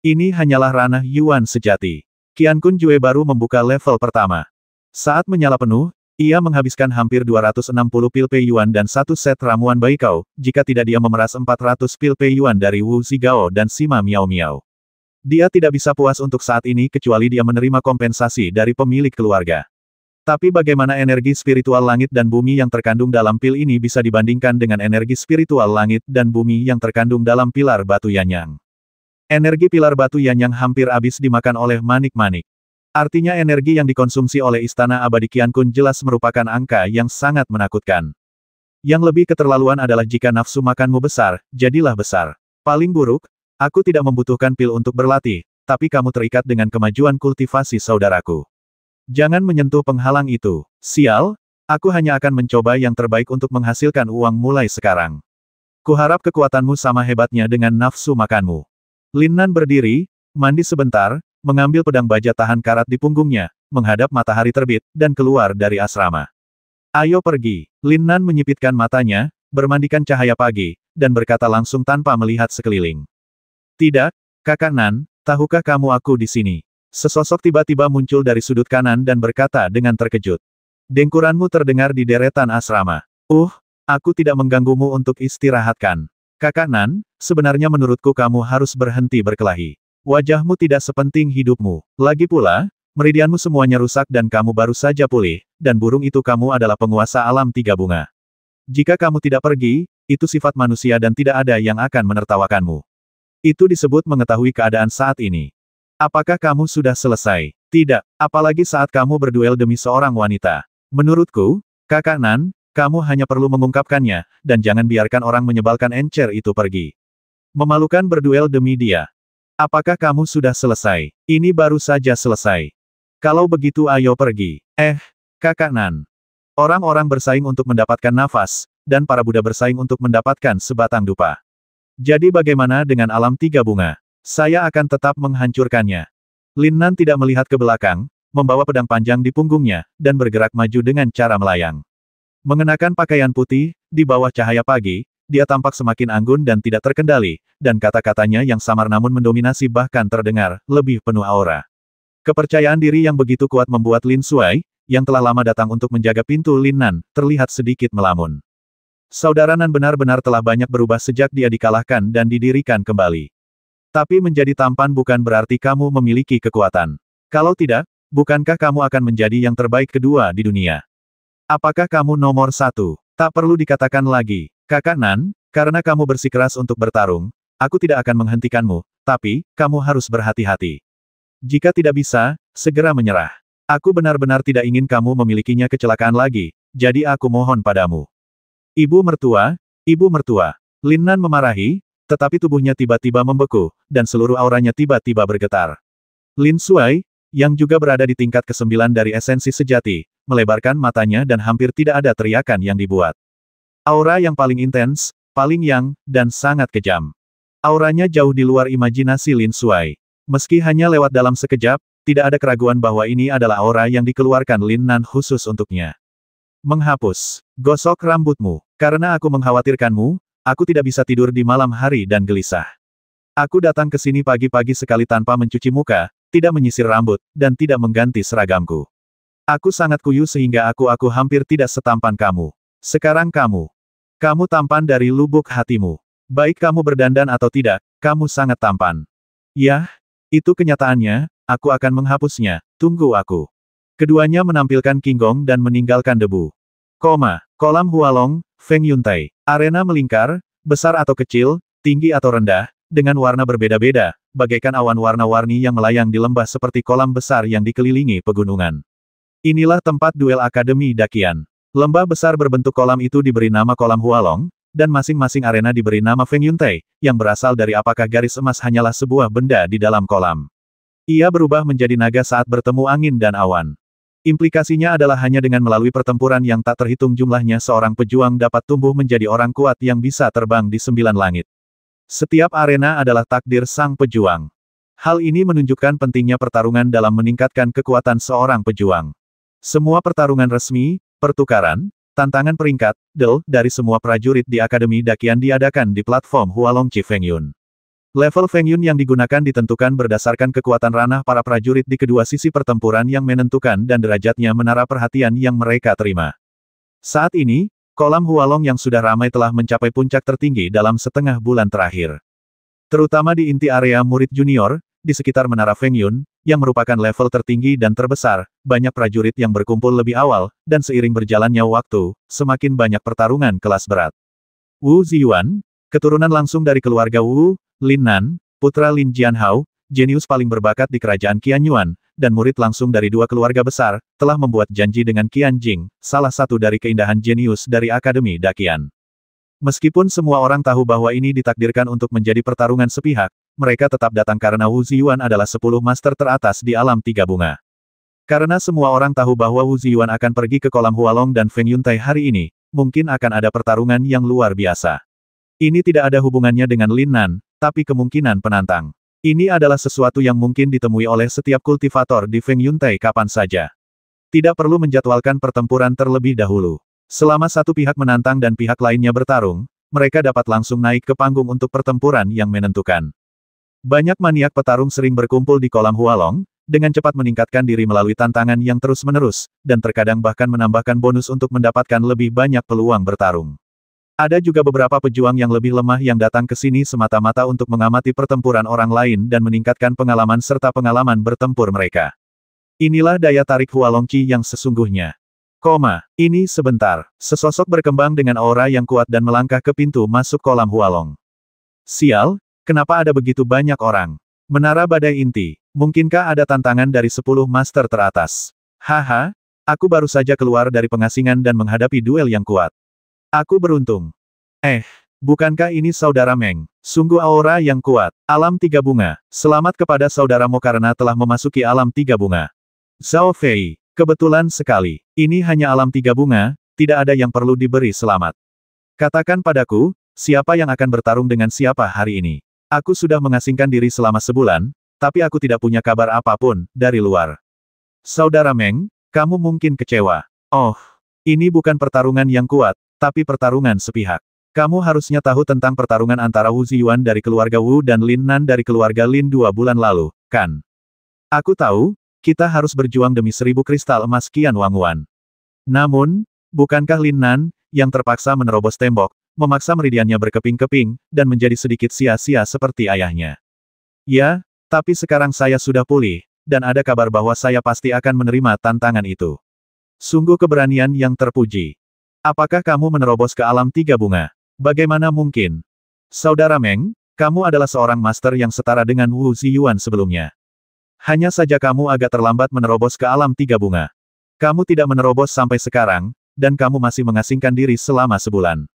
Ini hanyalah ranah Yuan sejati. Qiankun Jue baru membuka level pertama. Saat menyala penuh, ia menghabiskan hampir 260 pil Pei Yuan dan satu set ramuan Baikao, jika tidak dia memeras 400 pil Pei Yuan dari Wu Zigao dan Sima Miao Miao. Dia tidak bisa puas untuk saat ini kecuali dia menerima kompensasi dari pemilik keluarga. Tapi bagaimana energi spiritual langit dan bumi yang terkandung dalam pil ini bisa dibandingkan dengan energi spiritual langit dan bumi yang terkandung dalam pilar batu Yanyang? Energi pilar batu Yanyang hampir habis dimakan oleh manik-manik. Artinya energi yang dikonsumsi oleh istana abadi Qiankun jelas merupakan angka yang sangat menakutkan. Yang lebih keterlaluan adalah jika nafsu makanmu besar, jadilah besar. Paling buruk, aku tidak membutuhkan pil untuk berlatih, tapi kamu terikat dengan kemajuan kultivasi saudaraku. Jangan menyentuh penghalang itu. Sial, aku hanya akan mencoba yang terbaik untuk menghasilkan uang mulai sekarang. Kuharap kekuatanmu sama hebatnya dengan nafsu makanmu. Lin Nan berdiri, mandi sebentar, mengambil pedang baja tahan karat di punggungnya, menghadap matahari terbit, dan keluar dari asrama. Ayo pergi. Lin Nan menyipitkan matanya, bermandikan cahaya pagi, dan berkata langsung tanpa melihat sekeliling. Tidak, Kakak Nan, tahukah kamu aku di sini? Sesosok tiba-tiba muncul dari sudut kanan dan berkata dengan terkejut. Dengkuranmu terdengar di deretan asrama. Aku tidak mengganggumu untuk istirahatkan. Kakak Nan, sebenarnya menurutku kamu harus berhenti berkelahi. Wajahmu tidak sepenting hidupmu. Lagi pula, meridianmu semuanya rusak dan kamu baru saja pulih, dan burung itu kamu adalah penguasa alam tiga bunga. Jika kamu tidak pergi, itu sifat manusia dan tidak ada yang akan menertawakanmu. Itu disebut mengetahui keadaan saat ini. Apakah kamu sudah selesai? Tidak, apalagi saat kamu berduel demi seorang wanita. Menurutku, Kakak Nan, kamu hanya perlu mengungkapkannya, dan jangan biarkan orang menyebalkan encer itu pergi. Memalukan berduel demi dia. Apakah kamu sudah selesai? Ini baru saja selesai. Kalau begitu ayo pergi. Kakak Nan. Orang-orang bersaing untuk mendapatkan nafas, dan para Buddha bersaing untuk mendapatkan sebatang dupa. Jadi bagaimana dengan alam tiga bunga? Saya akan tetap menghancurkannya. Lin Nan tidak melihat ke belakang, membawa pedang panjang di punggungnya, dan bergerak maju dengan cara melayang. Mengenakan pakaian putih, di bawah cahaya pagi, dia tampak semakin anggun dan tidak terkendali, dan kata-katanya yang samar namun mendominasi bahkan terdengar, lebih penuh aura. Kepercayaan diri yang begitu kuat membuat Lin Suai, yang telah lama datang untuk menjaga pintu Lin Nan, terlihat sedikit melamun. Saudara Nan benar-benar telah banyak berubah sejak dia dikalahkan dan didirikan kembali. Tapi menjadi tampan bukan berarti kamu memiliki kekuatan. Kalau tidak, bukankah kamu akan menjadi yang terbaik kedua di dunia? Apakah kamu nomor satu? Tak perlu dikatakan lagi, Kakak Nan, karena kamu bersikeras untuk bertarung, aku tidak akan menghentikanmu, tapi, kamu harus berhati-hati. Jika tidak bisa, segera menyerah. Aku benar-benar tidak ingin kamu memilikinya kecelakaan lagi, jadi aku mohon padamu. Ibu mertua, Lin Nan memarahi, tetapi tubuhnya tiba-tiba membeku, dan seluruh auranya tiba-tiba bergetar. Lin Suai, yang juga berada di tingkat ke-9 dari esensi sejati, melebarkan matanya dan hampir tidak ada teriakan yang dibuat. Aura yang paling intens, paling yang, dan sangat kejam. Auranya jauh di luar imajinasi Lin Suai. Meski hanya lewat dalam sekejap, tidak ada keraguan bahwa ini adalah aura yang dikeluarkan Lin Nan khusus untuknya. Menghapus. Gosok rambutmu. Karena aku mengkhawatirkanmu, aku tidak bisa tidur di malam hari dan gelisah. Aku datang ke sini pagi-pagi sekali tanpa mencuci muka, tidak menyisir rambut, dan tidak mengganti seragamku. Aku sangat kuyu sehingga aku hampir tidak setampan kamu. Sekarang kamu tampan dari lubuk hatimu. Baik kamu berdandan atau tidak, kamu sangat tampan. Yah, itu kenyataannya, aku akan menghapusnya, tunggu aku. Keduanya menampilkan Qinggong dan meninggalkan debu. Kolam Hualong, Feng Yuntai. Arena melingkar, besar atau kecil, tinggi atau rendah, dengan warna berbeda-beda, bagaikan awan warna-warni yang melayang di lembah seperti kolam besar yang dikelilingi pegunungan. Inilah tempat duel Akademi Dakian. Lembah besar berbentuk kolam itu diberi nama Kolam Hualong, dan masing-masing arena diberi nama Feng Yuntai, yang berasal dari apakah garis emas hanyalah sebuah benda di dalam kolam. Ia berubah menjadi naga saat bertemu angin dan awan. Implikasinya adalah hanya dengan melalui pertempuran yang tak terhitung jumlahnya seorang pejuang dapat tumbuh menjadi orang kuat yang bisa terbang di 9 langit. Setiap arena adalah takdir sang pejuang. Hal ini menunjukkan pentingnya pertarungan dalam meningkatkan kekuatan seorang pejuang. Semua pertarungan resmi, pertukaran, tantangan peringkat, duel, dari semua prajurit di Akademi Dakian diadakan di platform Hualong Chi Feng Yun. Level Feng Yun yang digunakan ditentukan berdasarkan kekuatan ranah para prajurit di kedua sisi pertempuran yang menentukan dan derajatnya menara perhatian yang mereka terima. Saat ini, Kolam Hualong yang sudah ramai telah mencapai puncak tertinggi dalam setengah bulan terakhir. Terutama di inti area murid junior, di sekitar Menara Feng Yun, yang merupakan level tertinggi dan terbesar, banyak prajurit yang berkumpul lebih awal, dan seiring berjalannya waktu, semakin banyak pertarungan kelas berat. Wu Ziyuan, keturunan langsung dari keluarga Wu, Lin Nan, putra Lin Jianhao, jenius paling berbakat di kerajaan Qianyuan, dan murid langsung dari dua keluarga besar, telah membuat janji dengan Qian Jing, salah satu dari keindahan jenius dari Akademi Dakian. Meskipun semua orang tahu bahwa ini ditakdirkan untuk menjadi pertarungan sepihak, mereka tetap datang karena Wu Ziyuan adalah 10 master teratas di alam tiga bunga. Karena semua orang tahu bahwa Wu Ziyuan akan pergi ke kolam Hualong dan Feng Yuntai hari ini, mungkin akan ada pertarungan yang luar biasa. Ini tidak ada hubungannya dengan Lin Nan, tapi kemungkinan penantang. Ini adalah sesuatu yang mungkin ditemui oleh setiap kultivator di Feng Yuntai kapan saja. Tidak perlu menjadwalkan pertempuran terlebih dahulu. Selama satu pihak menantang dan pihak lainnya bertarung, mereka dapat langsung naik ke panggung untuk pertempuran yang menentukan. Banyak maniak petarung sering berkumpul di kolam Hualong, dengan cepat meningkatkan diri melalui tantangan yang terus-menerus, dan terkadang bahkan menambahkan bonus untuk mendapatkan lebih banyak peluang bertarung. Ada juga beberapa pejuang yang lebih lemah yang datang ke sini semata-mata untuk mengamati pertempuran orang lain dan meningkatkan pengalaman serta pengalaman bertempur mereka. Inilah daya tarik Hualong Chi yang sesungguhnya. Ini sebentar. Sesosok berkembang dengan aura yang kuat dan melangkah ke pintu masuk kolam Hualong. Sial, kenapa ada begitu banyak orang? Menara Badai Inti. Mungkinkah ada tantangan dari 10 master teratas? Haha, aku baru saja keluar dari pengasingan dan menghadapi duel yang kuat. Aku beruntung. Bukankah ini saudara Meng? Sungguh aura yang kuat. Alam tiga bunga. Selamat kepada saudaramu karena telah memasuki alam tiga bunga. Zhao Fei, kebetulan sekali. Ini hanya alam tiga bunga, tidak ada yang perlu diberi selamat. Katakan padaku, siapa yang akan bertarung dengan siapa hari ini? Aku sudah mengasingkan diri selama sebulan, tapi aku tidak punya kabar apapun dari luar. Saudara Meng, kamu mungkin kecewa. Oh, ini bukan pertarungan yang kuat, tapi pertarungan sepihak. Kamu harusnya tahu tentang pertarungan antara Wu Ziyuan dari keluarga Wu dan Lin Nan dari keluarga Lin 2 bulan lalu, kan? Aku tahu, kita harus berjuang demi 1000 kristal emas Qian Wanguan. Namun, bukankah Lin Nan, yang terpaksa menerobos tembok, memaksa meridiannya berkeping-keping, dan menjadi sedikit sia-sia seperti ayahnya? Ya, tapi sekarang saya sudah pulih, dan ada kabar bahwa saya pasti akan menerima tantangan itu. Sungguh keberanian yang terpuji. Apakah kamu menerobos ke alam tiga bunga? Bagaimana mungkin? Saudara Meng, kamu adalah seorang master yang setara dengan Wu Ziyuan sebelumnya. Hanya saja kamu agak terlambat menerobos ke alam tiga bunga. Kamu tidak menerobos sampai sekarang, dan kamu masih mengasingkan diri selama sebulan.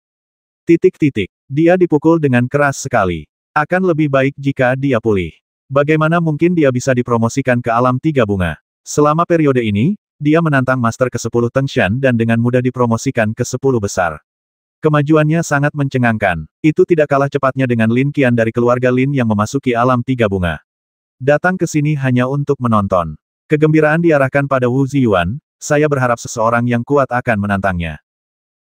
Dia dipukul dengan keras sekali. Akan lebih baik jika dia pulih. Bagaimana mungkin dia bisa dipromosikan ke alam tiga bunga? Selama periode ini, dia menantang Master ke-10 Tengshan dan dengan mudah dipromosikan ke 10 besar. Kemajuannya sangat mencengangkan. Itu tidak kalah cepatnya dengan Lin Qian dari keluarga Lin yang memasuki alam tiga bunga. Datang ke sini hanya untuk menonton. Kegembiraan diarahkan pada Wu Ziyuan, saya berharap seseorang yang kuat akan menantangnya.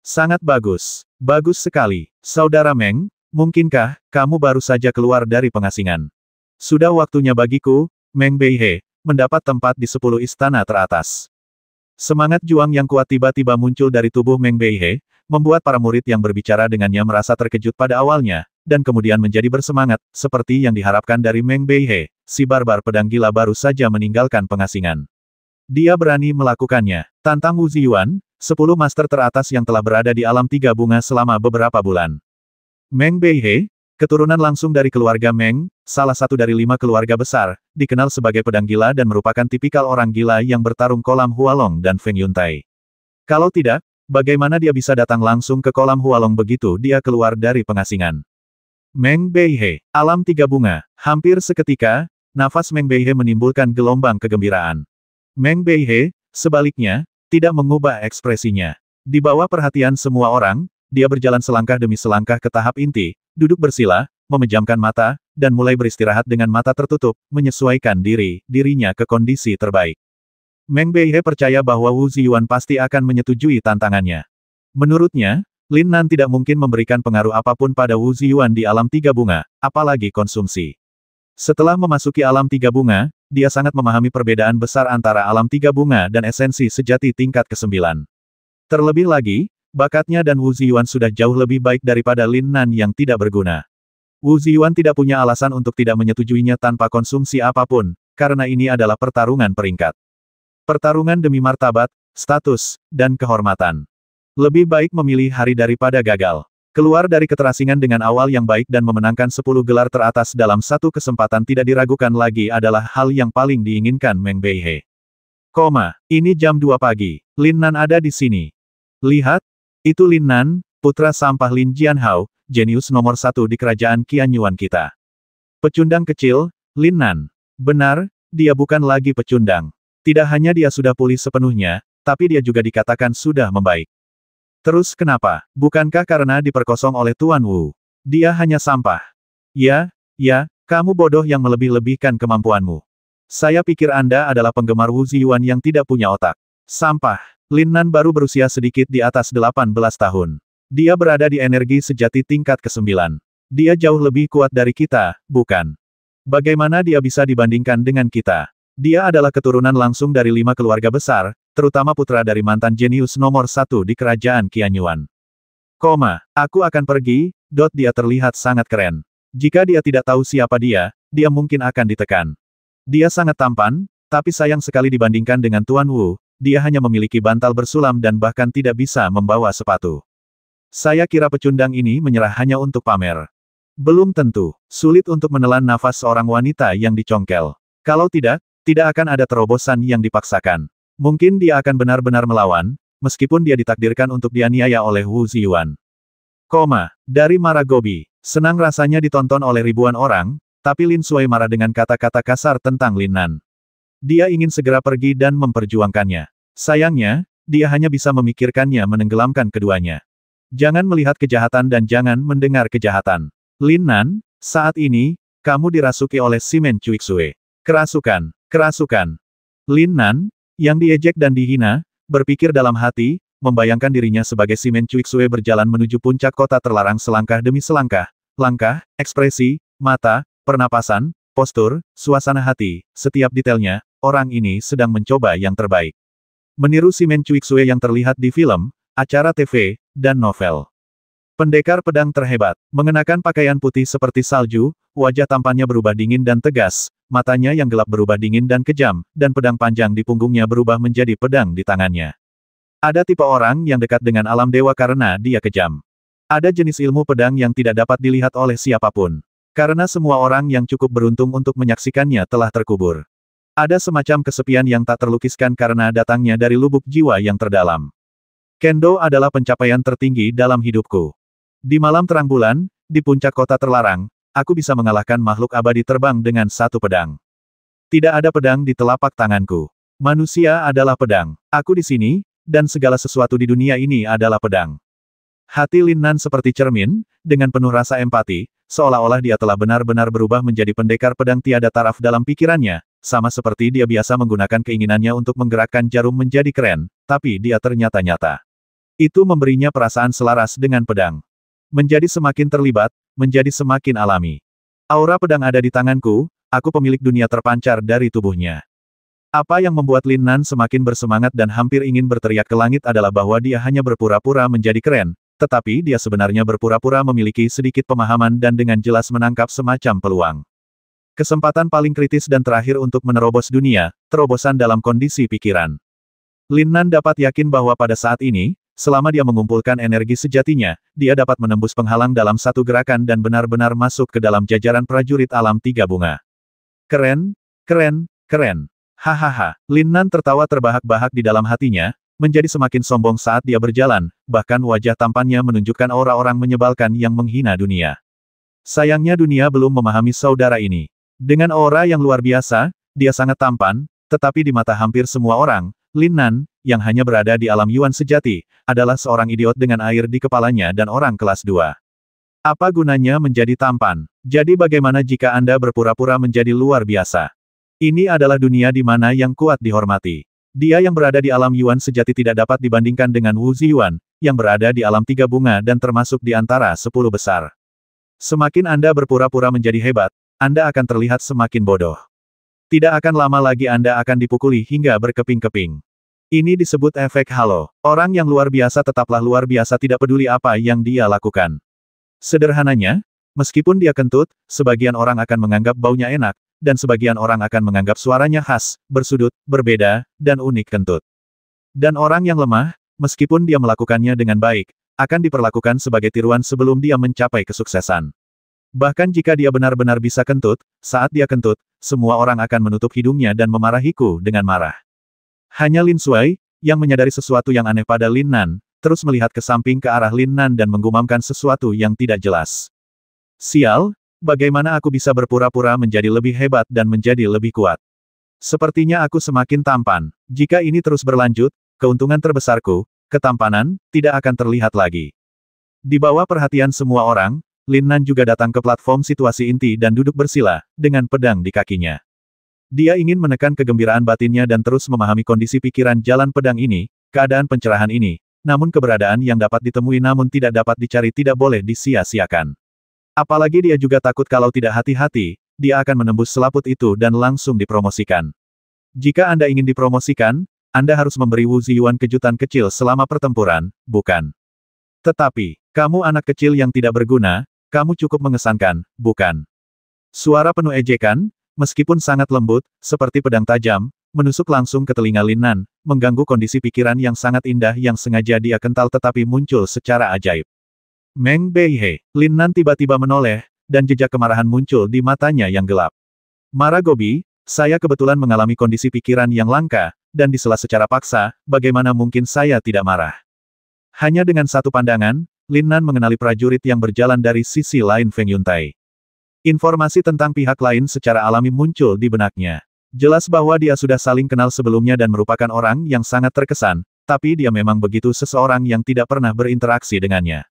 Sangat bagus. Bagus sekali. Saudara Meng, mungkinkah kamu baru saja keluar dari pengasingan? Sudah waktunya bagiku, Meng Beihe, mendapat tempat di 10 istana teratas. Semangat juang yang kuat tiba-tiba muncul dari tubuh Meng Beihe, membuat para murid yang berbicara dengannya merasa terkejut pada awalnya, dan kemudian menjadi bersemangat, seperti yang diharapkan dari Meng Beihe, si barbar pedang gila baru saja meninggalkan pengasingan. Dia berani melakukannya. Tantang Wu Ziyuan, 10 master teratas yang telah berada di alam tiga bunga selama beberapa bulan. Meng Beihe, keturunan langsung dari keluarga Meng, salah satu dari 5 keluarga besar, dikenal sebagai pedang gila dan merupakan tipikal orang gila yang bertarung kolam Hualong dan Feng Yuntai. Kalau tidak, bagaimana dia bisa datang langsung ke kolam Hualong begitu dia keluar dari pengasingan? Meng Beihe, alam tiga bunga. Hampir seketika, nafas Meng Beihe menimbulkan gelombang kegembiraan. Meng Beihe, sebaliknya, tidak mengubah ekspresinya. Di bawah perhatian semua orang, dia berjalan selangkah demi selangkah ke tahap inti, duduk bersila, memejamkan mata, dan mulai beristirahat dengan mata tertutup, menyesuaikan dirinya ke kondisi terbaik. Meng Beihe percaya bahwa Wu Ziyuan pasti akan menyetujui tantangannya. Menurutnya, Lin Nan tidak mungkin memberikan pengaruh apapun pada Wu Ziyuan di alam tiga bunga, apalagi konsumsi. Setelah memasuki alam tiga bunga, dia sangat memahami perbedaan besar antara alam tiga bunga dan esensi sejati tingkat ke-9. Terlebih lagi, bakatnya dan Wu Ziyuan sudah jauh lebih baik daripada Lin Nan yang tidak berguna. Wu Ziyuan tidak punya alasan untuk tidak menyetujuinya tanpa konsumsi apapun, karena ini adalah pertarungan peringkat. Pertarungan demi martabat, status, dan kehormatan. Lebih baik memilih hari daripada gagal. Keluar dari keterasingan dengan awal yang baik dan memenangkan 10 gelar teratas dalam satu kesempatan tidak diragukan lagi adalah hal yang paling diinginkan Meng Beihe. Ini jam 2 pagi. Lin Nan ada di sini. Lihat, itu Lin Nan, putra sampah Lin Jianhao, jenius nomor 1 di kerajaan Qianyuan kita. Pecundang kecil, Lin Nan. Benar, dia bukan lagi pecundang. Tidak hanya dia sudah pulih sepenuhnya, tapi dia juga dikatakan sudah membaik. Terus kenapa? Bukankah karena diperkosong oleh Tuan Wu? Dia hanya sampah. Ya, kamu bodoh yang melebih-lebihkan kemampuanmu. Saya pikir Anda adalah penggemar Wu Ziyuan yang tidak punya otak. Sampah. Lin Nan baru berusia sedikit di atas 18 tahun. Dia berada di energi sejati tingkat ke-9. Dia jauh lebih kuat dari kita, bukan? Bagaimana dia bisa dibandingkan dengan kita? Dia adalah keturunan langsung dari 5 keluarga besar, terutama putra dari mantan jenius nomor 1 di kerajaan Qianyuan. Aku akan pergi, dia terlihat sangat keren. Jika dia tidak tahu siapa dia mungkin akan ditekan. Dia sangat tampan, tapi sayang sekali dibandingkan dengan Tuan Wu, dia hanya memiliki bantal bersulam dan bahkan tidak bisa membawa sepatu. Saya kira pecundang ini menyerah hanya untuk pamer. Belum tentu. Sulit untuk menelan nafas seorang wanita yang dicongkel. Kalau tidak akan ada terobosan yang dipaksakan. Mungkin dia akan benar-benar melawan, meskipun dia ditakdirkan untuk dianiaya oleh Wu Ziyuan. Dari Maragobi. Senang rasanya ditonton oleh ribuan orang, tapi Lin Sui marah dengan kata-kata kasar tentang Lin Nan. Dia ingin segera pergi dan memperjuangkannya. Sayangnya, dia hanya bisa memikirkannya menenggelamkan keduanya. Jangan melihat kejahatan dan jangan mendengar kejahatan. Lin Nan, saat ini, kamu dirasuki oleh Simen Cuiksue. Kerasukan. Lin Nan, yang diejek dan dihina, berpikir dalam hati, membayangkan dirinya sebagai Simen Cuiksue berjalan menuju puncak kota terlarang selangkah demi selangkah, langkah, ekspresi, mata, pernapasan, postur, suasana hati, setiap detailnya, orang ini sedang mencoba yang terbaik. Meniru Simen Cuiksue yang terlihat di film, acara TV, dan novel. Pendekar pedang terhebat, mengenakan pakaian putih seperti salju, wajah tampannya berubah dingin dan tegas, matanya yang gelap berubah dingin dan kejam, dan pedang panjang di punggungnya berubah menjadi pedang di tangannya. Ada tipe orang yang dekat dengan alam dewa karena dia kejam. Ada jenis ilmu pedang yang tidak dapat dilihat oleh siapapun. Karena semua orang yang cukup beruntung untuk menyaksikannya telah terkubur. Ada semacam kesepian yang tak terlukiskan karena datangnya dari lubuk jiwa yang terdalam. Kendo adalah pencapaian tertinggi dalam hidupku. Di malam terang bulan, di puncak kota terlarang, aku bisa mengalahkan makhluk abadi terbang dengan satu pedang. Tidak ada pedang di telapak tanganku. Manusia adalah pedang. Aku di sini, dan segala sesuatu di dunia ini adalah pedang. Hati Lin Nan seperti cermin, dengan penuh rasa empati, seolah-olah dia telah benar-benar berubah menjadi pendekar pedang tiada taraf dalam pikirannya. sama seperti dia biasa menggunakan keinginannya untuk menggerakkan jarum menjadi keren, tapi dia ternyata nyata. Itu memberinya perasaan selaras dengan pedang. Menjadi semakin terlibat, menjadi semakin alami. Aura pedang ada di tanganku, aku pemilik dunia terpancar dari tubuhnya. Apa yang membuat Lin Nan semakin bersemangat dan hampir ingin berteriak ke langit adalah bahwa dia hanya berpura-pura menjadi keren, tetapi dia sebenarnya berpura-pura memiliki sedikit pemahaman dan dengan jelas menangkap semacam peluang. Kesempatan paling kritis dan terakhir untuk menerobos dunia, terobosan dalam kondisi pikiran. Lin Nan dapat yakin bahwa pada saat ini, selama dia mengumpulkan energi sejatinya, dia dapat menembus penghalang dalam satu gerakan dan benar-benar masuk ke dalam jajaran prajurit alam tiga bunga. Keren, keren, keren. Hahaha, Lin Nan tertawa terbahak-bahak di dalam hatinya, menjadi semakin sombong saat dia berjalan, bahkan wajah tampannya menunjukkan aura orang menyebalkan yang menghina dunia. Sayangnya dunia belum memahami saudara ini. Dengan aura yang luar biasa, dia sangat tampan, tetapi di mata hampir semua orang, Lin Nan, yang hanya berada di alam Yuan sejati, adalah seorang idiot dengan air di kepalanya dan orang kelas 2. Apa gunanya menjadi tampan? Jadi bagaimana jika Anda berpura-pura menjadi luar biasa? Ini adalah dunia di mana yang kuat dihormati. Dia yang berada di alam Yuan sejati tidak dapat dibandingkan dengan Wu Ziyuan, yang berada di alam tiga bunga dan termasuk di antara 10 besar. Semakin Anda berpura-pura menjadi hebat, Anda akan terlihat semakin bodoh. Tidak akan lama lagi Anda akan dipukuli hingga berkeping-keping. Ini disebut efek halo. Orang yang luar biasa tetaplah luar biasa tidak peduli apa yang dia lakukan. Sederhananya, meskipun dia kentut, sebagian orang akan menganggap baunya enak, dan sebagian orang akan menganggap suaranya khas, bersudut, berbeda, dan unik kentut. Dan orang yang lemah, meskipun dia melakukannya dengan baik, akan diperlakukan sebagai tiruan sebelum dia mencapai kesuksesan. Bahkan jika dia benar-benar bisa kentut, saat dia kentut, semua orang akan menutup hidungnya dan memarahiku dengan marah. Hanya Lin Shuai, yang menyadari sesuatu yang aneh pada Lin Nan, terus melihat ke samping ke arah Lin Nan dan menggumamkan sesuatu yang tidak jelas. Sial! Bagaimana aku bisa berpura-pura menjadi lebih hebat dan menjadi lebih kuat? Sepertinya aku semakin tampan. Jika ini terus berlanjut, keuntungan terbesarku, ketampanan, tidak akan terlihat lagi. Di bawah perhatian semua orang, Lin Nan juga datang ke platform situasi inti dan duduk bersila, dengan pedang di kakinya. Dia ingin menekan kegembiraan batinnya dan terus memahami kondisi pikiran jalan pedang ini, keadaan pencerahan ini, namun keberadaan yang dapat ditemui namun tidak dapat dicari tidak boleh disia-siakan. Apalagi dia juga takut kalau tidak hati-hati, dia akan menembus selaput itu dan langsung dipromosikan. Jika Anda ingin dipromosikan, Anda harus memberi Wu Ziyuan kejutan kecil selama pertempuran, bukan? Tetapi, kamu anak kecil yang tidak berguna, kamu cukup mengesankan, bukan? Suara penuh ejekan, meskipun sangat lembut, seperti pedang tajam, menusuk langsung ke telinga Lin Nan, mengganggu kondisi pikiran yang sangat indah yang sengaja dia kental tetapi muncul secara ajaib. Meng Beihe, Lin Nan tiba-tiba menoleh, dan jejak kemarahan muncul di matanya yang gelap. Marah Gobi, saya kebetulan mengalami kondisi pikiran yang langka, dan disela secara paksa, bagaimana mungkin saya tidak marah? Hanya dengan satu pandangan, Lin Nan mengenali prajurit yang berjalan dari sisi lain Feng Yuntai. Informasi tentang pihak lain secara alami muncul di benaknya. Jelas bahwa dia sudah saling kenal sebelumnya dan merupakan orang yang sangat terkesan, tapi dia memang begitu seseorang yang tidak pernah berinteraksi dengannya.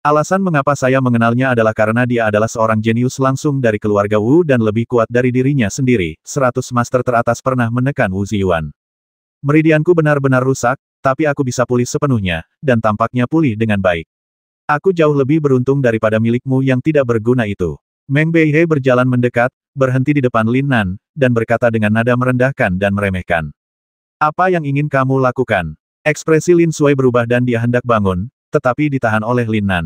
Alasan mengapa saya mengenalnya adalah karena dia adalah seorang jenius langsung dari keluarga Wu dan lebih kuat dari dirinya sendiri, 100 master teratas pernah menekan Wu Ziyuan. Meridianku benar-benar rusak, tapi aku bisa pulih sepenuhnya, dan tampaknya pulih dengan baik. Aku jauh lebih beruntung daripada milikmu yang tidak berguna itu. Meng Beihe berjalan mendekat, berhenti di depan Lin Nan, dan berkata dengan nada merendahkan dan meremehkan. Apa yang ingin kamu lakukan? Ekspresi Lin Shuai berubah dan dia hendak bangun, tetapi ditahan oleh Lin Nan.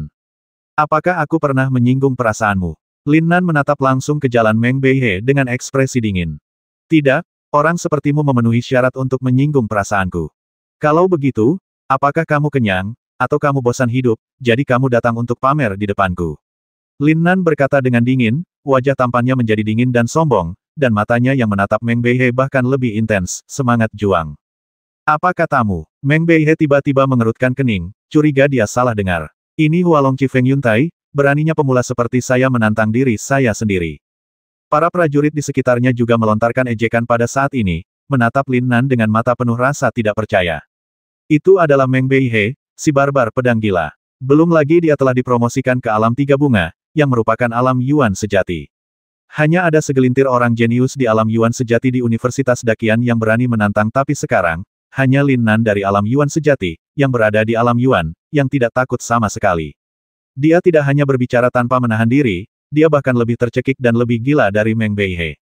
Apakah aku pernah menyinggung perasaanmu? Lin Nan menatap langsung ke jalan Meng Beihe dengan ekspresi dingin. Tidak, orang sepertimu memenuhi syarat untuk menyinggung perasaanku. Kalau begitu, apakah kamu kenyang, atau kamu bosan hidup, jadi kamu datang untuk pamer di depanku? Lin Nan berkata dengan dingin, wajah tampannya menjadi dingin dan sombong, dan matanya yang menatap Meng Beihe bahkan lebih intens, semangat juang. Apa katamu? Meng Beihe tiba-tiba mengerutkan kening, curiga dia salah dengar. Ini Hualongqi Feng Yuntai, beraninya pemula seperti saya menantang diri saya sendiri. Para prajurit di sekitarnya juga melontarkan ejekan pada saat ini, menatap Lin Nan dengan mata penuh rasa tidak percaya. Itu adalah Meng Beihe, si barbar pedang gila. Belum lagi dia telah dipromosikan ke alam tiga bunga, yang merupakan alam Yuan sejati. Hanya ada segelintir orang jenius di alam Yuan sejati di Universitas Dakian yang berani menantang, tapi sekarang, hanya Lin Nan dari alam Yuan sejati, yang berada di alam Yuan, yang tidak takut sama sekali. Dia tidak hanya berbicara tanpa menahan diri, dia bahkan lebih tercekik dan lebih gila dari Meng Beihe.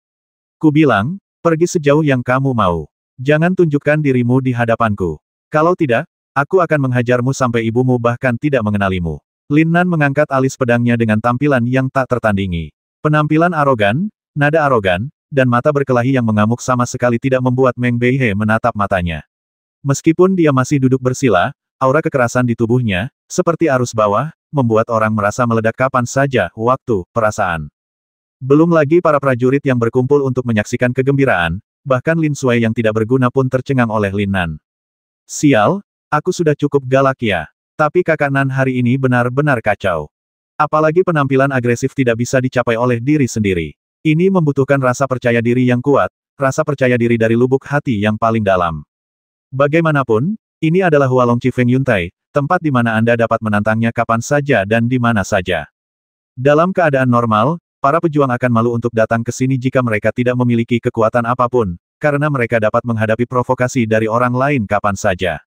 Ku bilang, pergi sejauh yang kamu mau. Jangan tunjukkan dirimu di hadapanku. Kalau tidak, aku akan menghajarmu sampai ibumu bahkan tidak mengenalimu. Lin Nan mengangkat alis pedangnya dengan tampilan yang tak tertandingi. Penampilan arogan, nada arogan, dan mata berkelahi yang mengamuk sama sekali tidak membuat Meng Beihe menatap matanya. Meskipun dia masih duduk bersila, aura kekerasan di tubuhnya, seperti arus bawah, membuat orang merasa meledak kapan saja, waktu, perasaan. Belum lagi para prajurit yang berkumpul untuk menyaksikan kegembiraan, bahkan Lin Sui yang tidak berguna pun tercengang oleh Lin Nan. Sial, aku sudah cukup galak ya. Tapi kakak Nan hari ini benar-benar kacau. Apalagi penampilan agresif tidak bisa dicapai oleh diri sendiri. Ini membutuhkan rasa percaya diri yang kuat, rasa percaya diri dari lubuk hati yang paling dalam. Bagaimanapun, ini adalah Hualongqi Feng Yuntai, tempat di mana Anda dapat menantangnya kapan saja dan di mana saja. Dalam keadaan normal, para pejuang akan malu untuk datang ke sini jika mereka tidak memiliki kekuatan apapun, karena mereka dapat menghadapi provokasi dari orang lain kapan saja.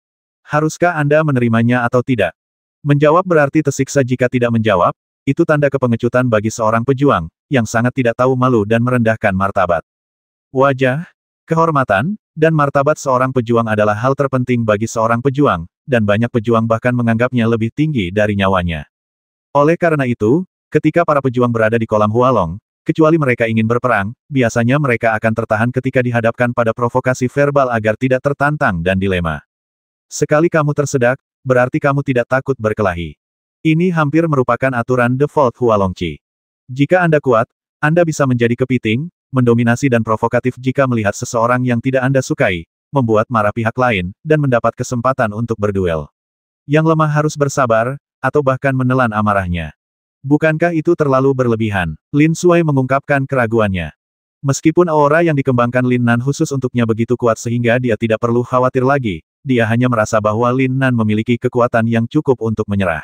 Haruskah Anda menerimanya atau tidak? Menjawab berarti tersiksa, jika tidak menjawab, itu tanda kepengecutan bagi seorang pejuang, yang sangat tidak tahu malu dan merendahkan martabat. Wajah, kehormatan, dan martabat seorang pejuang adalah hal terpenting bagi seorang pejuang, dan banyak pejuang bahkan menganggapnya lebih tinggi dari nyawanya. Oleh karena itu, ketika para pejuang berada di kolam Hualong, kecuali mereka ingin berperang, biasanya mereka akan tertahan ketika dihadapkan pada provokasi verbal agar tidak tertantang dan dilema. Sekali kamu tersedak, berarti kamu tidak takut berkelahi. Ini hampir merupakan aturan default Hualongqi. Jika Anda kuat, Anda bisa menjadi kepiting, mendominasi dan provokatif jika melihat seseorang yang tidak Anda sukai, membuat marah pihak lain, dan mendapat kesempatan untuk berduel. Yang lemah harus bersabar, atau bahkan menelan amarahnya. Bukankah itu terlalu berlebihan? Lin Sui mengungkapkan keraguannya. Meskipun aura yang dikembangkan Lin Nan khusus untuknya begitu kuat sehingga dia tidak perlu khawatir lagi, dia hanya merasa bahwa Lin Nan memiliki kekuatan yang cukup untuk menyerah.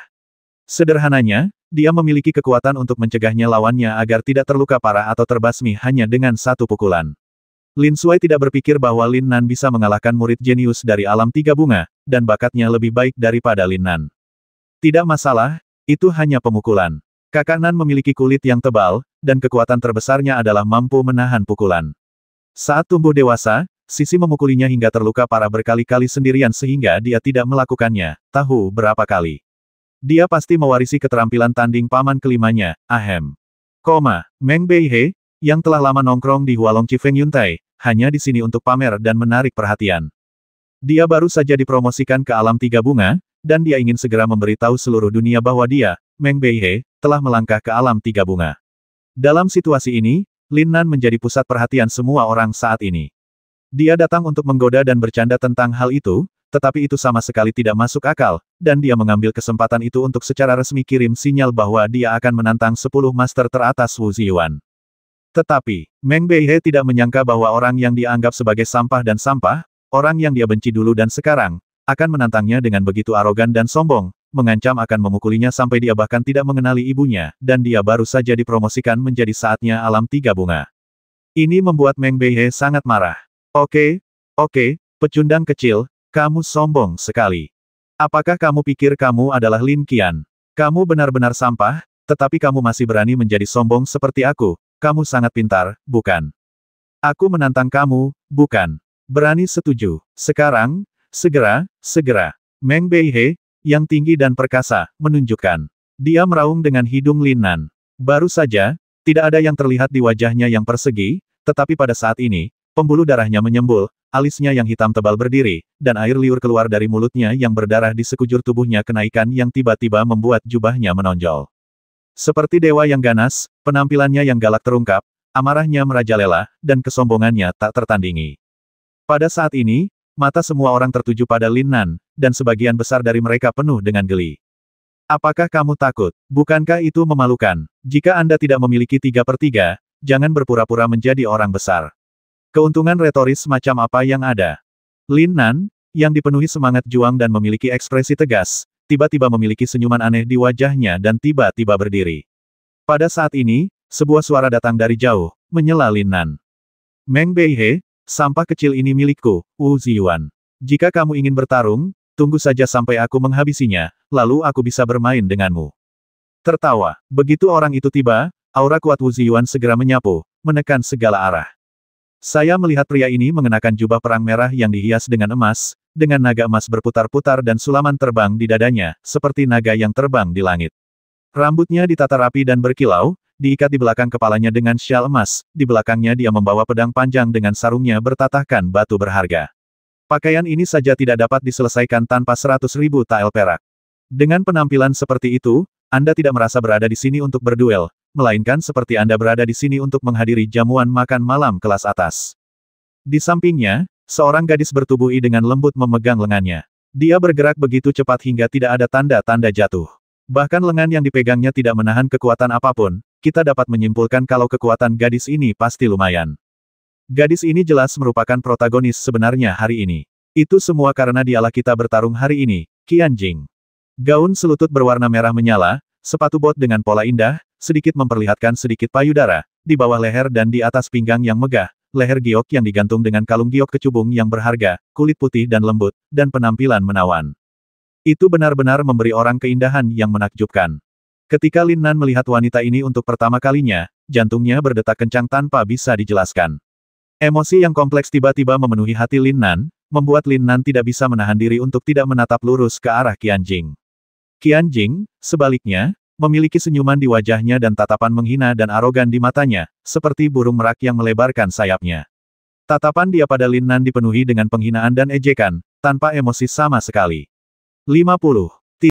Sederhananya, dia memiliki kekuatan untuk mencegahnya lawannya agar tidak terluka parah atau terbasmi hanya dengan satu pukulan. Lin Sui tidak berpikir bahwa Lin Nan bisa mengalahkan murid jenius dari alam tiga bunga, dan bakatnya lebih baik daripada Lin Nan. Tidak masalah, itu hanya pemukulan. Kakak Nan memiliki kulit yang tebal, dan kekuatan terbesarnya adalah mampu menahan pukulan. Saat tumbuh dewasa, Sisi memukulinya hingga terluka parah berkali-kali sendirian sehingga dia tidak melakukannya, tahu berapa kali. Dia pasti mewarisi keterampilan tanding paman kelimanya, Ahem. Meng Beihe, yang telah lama nongkrong di Hualongqi Feng Yuntai, hanya di sini untuk pamer dan menarik perhatian. Dia baru saja dipromosikan ke alam tiga bunga, dan dia ingin segera memberitahu seluruh dunia bahwa dia, Meng Beihe, telah melangkah ke alam tiga bunga. Dalam situasi ini, Lin Nan menjadi pusat perhatian semua orang saat ini. Dia datang untuk menggoda dan bercanda tentang hal itu, tetapi itu sama sekali tidak masuk akal, dan dia mengambil kesempatan itu untuk secara resmi kirim sinyal bahwa dia akan menantang 10 master teratas Wu Ziyuan. Tetapi, Meng Beihe tidak menyangka bahwa orang yang dia anggap sebagai sampah dan sampah, orang yang dia benci dulu dan sekarang, akan menantangnya dengan begitu arogan dan sombong, mengancam akan memukulinya sampai dia bahkan tidak mengenali ibunya, dan dia baru saja dipromosikan menjadi saatnya alam tiga bunga. Ini membuat Meng Beihe sangat marah. Oke, pecundang kecil, kamu sombong sekali. Apakah kamu pikir kamu adalah Lin Qian? Kamu benar-benar sampah, tetapi kamu masih berani menjadi sombong seperti aku. Kamu sangat pintar, bukan? Aku menantang kamu, bukan? Berani setuju. Sekarang, segera. Meng Beihe, yang tinggi dan perkasa, menunjukkan. Dia meraung dengan hidung Lin Nan. Baru saja, tidak ada yang terlihat di wajahnya yang persegi, tetapi pada saat ini, pembuluh darahnya menyembul, alisnya yang hitam tebal berdiri, dan air liur keluar dari mulutnya yang berdarah di sekujur tubuhnya, kenaikan yang tiba-tiba membuat jubahnya menonjol. Seperti dewa yang ganas, penampilannya yang galak terungkap, amarahnya merajalela, dan kesombongannya tak tertandingi. Pada saat ini, mata semua orang tertuju pada Lin Nan, dan sebagian besar dari mereka penuh dengan geli. Apakah kamu takut? Bukankah itu memalukan? Jika Anda tidak memiliki 3/3, jangan berpura-pura menjadi orang besar. Keuntungan retoris macam apa yang ada? Lin Nan, yang dipenuhi semangat juang dan memiliki ekspresi tegas, tiba-tiba memiliki senyuman aneh di wajahnya dan tiba-tiba berdiri. Pada saat ini, Sebuah suara datang dari jauh, menyela Lin Nan. Meng Beihe, sampah kecil ini milikku, Wu Ziyuan. Jika kamu ingin bertarung, tunggu saja sampai aku menghabisinya, lalu aku bisa bermain denganmu. Tertawa. Begitu orang itu tiba, aura kuat Wu Ziyuan segera menyapu, menekan segala arah. Saya melihat pria ini mengenakan jubah perang merah yang dihias dengan emas, dengan naga emas berputar-putar dan sulaman terbang di dadanya, seperti naga yang terbang di langit. Rambutnya ditata rapi dan berkilau, diikat di belakang kepalanya dengan syal emas, di belakangnya dia membawa pedang panjang dengan sarungnya bertatahkan batu berharga. Pakaian ini saja tidak dapat diselesaikan tanpa 100.000 tael perak. Dengan penampilan seperti itu, Anda tidak merasa berada di sini untuk berduel, melainkan seperti Anda berada di sini untuk menghadiri jamuan makan malam kelas atas. Di sampingnya, seorang gadis bertubuh dengan lembut memegang lengannya. Dia bergerak begitu cepat hingga tidak ada tanda-tanda jatuh. Bahkan lengan yang dipegangnya tidak menahan kekuatan apapun, kita dapat menyimpulkan kalau kekuatan gadis ini pasti lumayan. Gadis ini jelas merupakan protagonis sebenarnya hari ini. Itu semua karena dialah kita bertarung hari ini, Qianjing. Gaun selutut berwarna merah menyala, sepatu bot dengan pola indah, sedikit memperlihatkan sedikit payudara, di bawah leher dan di atas pinggang yang megah, leher giok yang digantung dengan kalung giok kecubung yang berharga, kulit putih dan lembut, dan penampilan menawan. Itu benar-benar memberi orang keindahan yang menakjubkan. Ketika Lin Nan melihat wanita ini untuk pertama kalinya, jantungnya berdetak kencang tanpa bisa dijelaskan. Emosi yang kompleks tiba-tiba memenuhi hati Lin Nan, membuat Lin Nan tidak bisa menahan diri untuk tidak menatap lurus ke arah Qianjing. Qianjing, sebaliknya, memiliki senyuman di wajahnya dan tatapan menghina dan arogan di matanya, seperti burung merak yang melebarkan sayapnya. Tatapan dia pada Lin Nan dipenuhi dengan penghinaan dan ejekan, tanpa emosi sama sekali. 50.